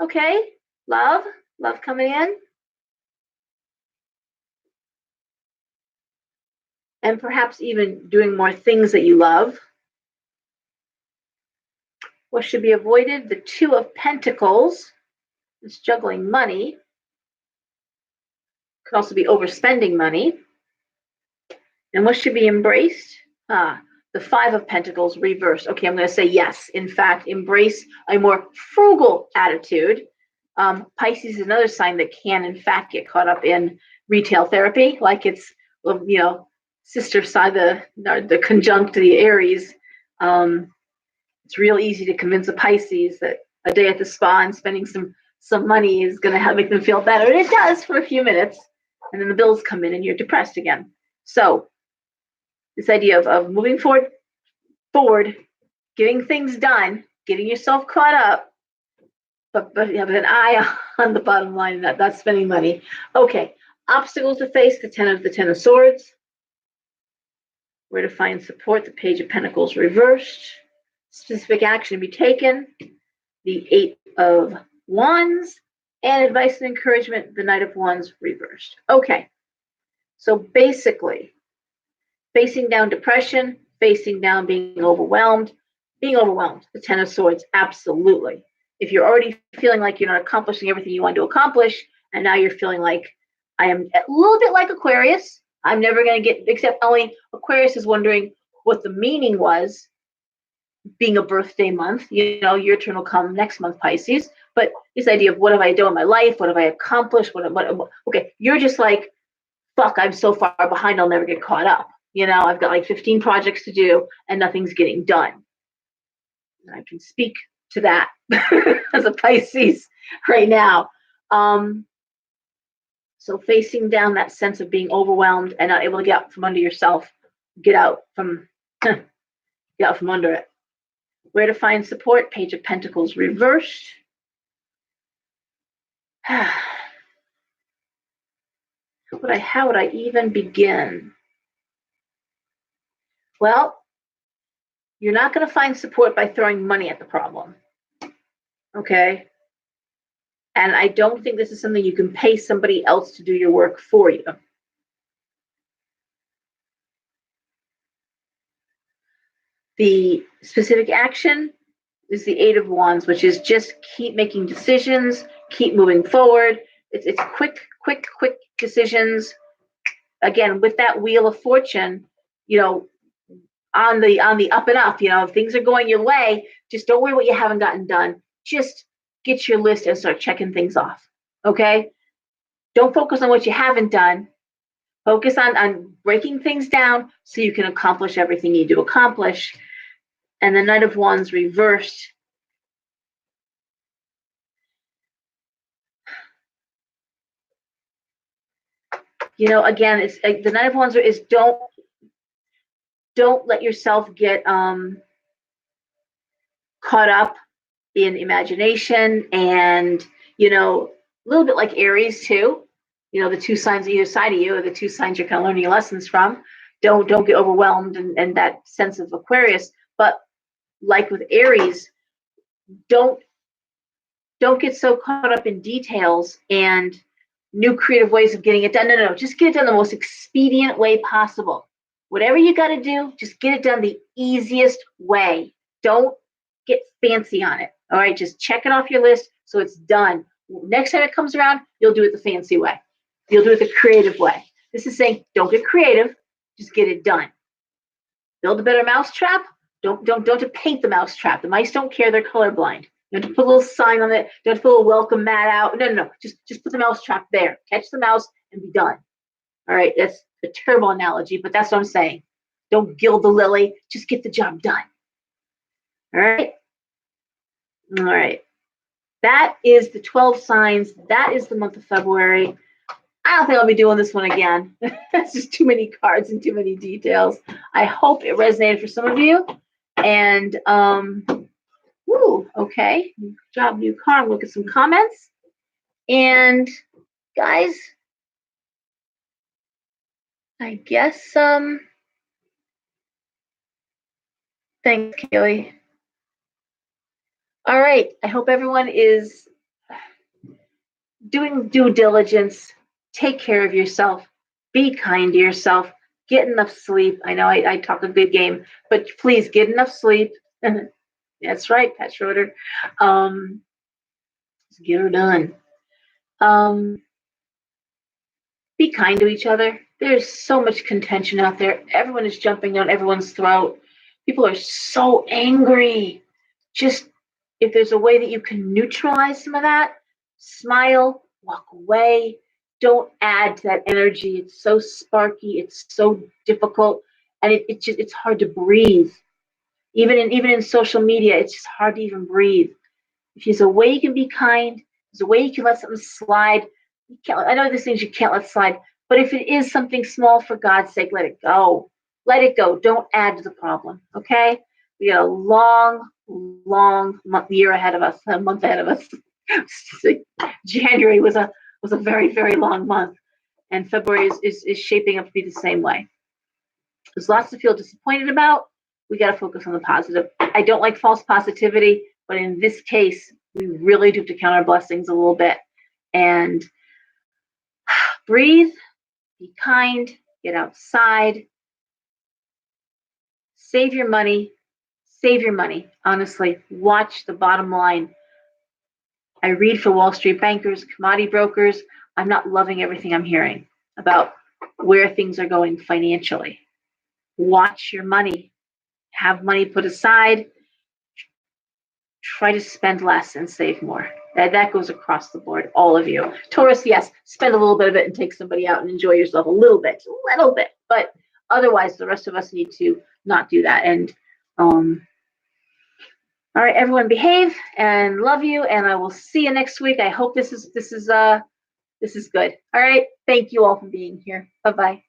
Okay. Love coming in. And perhaps even doing more things that you love. What should be avoided? The Two of Pentacles. It's juggling money. Could also be overspending money. And what should be embraced? The Five of Pentacles reversed. Okay, I'm going to say yes. In fact, embrace a more frugal attitude. Pisces is another sign that can, in fact, get caught up in retail therapy, like it's, sister side, the conjunct to the Aries. It's real easy to convince a Pisces that a day at the spa and spending some money is going to make them feel better. And it does for a few minutes. And then the bills come in and you're depressed again. So this idea of moving forward, getting things done, getting yourself caught up, but have an eye on the bottom line, not spending money. Okay, obstacles to face, the Ten of Swords. Where to find support, the Page of Pentacles reversed. Specific action to be taken, the Eight of Wands. And advice and encouragement, the Knight of Wands reversed. Okay, so basically, facing down depression, facing down being overwhelmed, the Ten of Swords, absolutely. If you're already feeling like you're not accomplishing everything you want to accomplish, and now you're feeling like, I am a little bit like Aquarius, I'm never going to get, except only Aquarius is wondering what the meaning was, being a birthday month, your turn will come next month, Pisces, but this idea of what have I done in my life, what have I accomplished, okay, you're just like, fuck, I'm so far behind, I'll never get caught up. I've got like 15 projects to do and nothing's getting done. And I can speak to that as a Pisces right now. So facing down that sense of being overwhelmed and not able to get out from under yourself, get out from under it. Where to find support? Page of Pentacles reversed. How would I even begin? Well, you're not going to find support by throwing money at the problem. Okay? And I don't think this is something you can pay somebody else to do your work for you. The specific action is the Eight of Wands, which is just keep making decisions, keep moving forward. It's quick decisions. Again, with that Wheel of Fortune, on the up and up, if things are going your way, just don't worry what you haven't gotten done. Just get your list and start checking things off. Okay? Don't focus on what you haven't done. Focus on breaking things down so you can accomplish everything you need to accomplish. And the Knight of Wands reversed. Again, it's like the Knight of Wands is don't let yourself get caught up in imagination, and a little bit like Aries too. The two signs either side of you are the two signs you're kind of learning your lessons from. Don't get overwhelmed and that sense of Aquarius. But like with Aries, don't get so caught up in details and new creative ways of getting it done. No. Just get it done the most expedient way possible. Whatever you got to do, just get it done the easiest way. Don't get fancy on it. All right, just check it off your list so it's done. Next time it comes around, you'll do it the fancy way. You'll do it the creative way. This is saying don't get creative, just get it done. Build a better mousetrap. Don't paint the mousetrap. The mice don't care; they're colorblind. You don't put a little sign on it. Don't put a little welcome mat out. No. Just put the mousetrap there. Catch the mouse and be done. All right, that's a terrible analogy, but that's what I'm saying. Don't gild the lily. Just get the job done. All right. All right. That is the 12 signs. That is the month of February. I don't think I'll be doing this one again. That's just too many cards and too many details. I hope it resonated for some of you. And okay. Good job, new card. Look at some comments. And guys, I guess thanks, Kaylee. All right. I hope everyone is doing due diligence. Take care of yourself. Be kind to yourself. Get enough sleep. I know I talk a good game, but please get enough sleep. That's right, Pat Schroeder. Just get her done. Be kind to each other. There's so much contention out there. Everyone is jumping down everyone's throat. People are so angry. Just if there's a way that you can neutralize some of that, smile, walk away. Don't add to that energy. It's so sparky. It's so difficult, and it's hard to breathe. Even in social media, it's just hard to even breathe. If there's a way you can be kind, there's a way you can let something slide. I know there's things you can't let slide, but if it is something small, for God's sake, let it go. Let it go. Don't add to the problem. Okay? We got a long year ahead of us, a month ahead of us. January was a very, very long month, and February is shaping up to be the same way. There's lots to feel disappointed about. We got to focus on the positive. I don't like false positivity, but in this case, we really do have to count our blessings a little bit and breathe, be kind, get outside, save your money. Save your money. Honestly, watch the bottom line. I read for Wall Street bankers, commodity brokers. I'm not loving everything I'm hearing about where things are going financially. Watch your money. Have money put aside. Try to spend less and save more. That goes across the board, all of you. Taurus, yes, spend a little bit of it and take somebody out and enjoy yourself a little bit. But otherwise, the rest of us need to not do that. And all right, everyone, behave and love you, and I will see you next week. I hope this is good. All right, thank you all for being here. Bye bye.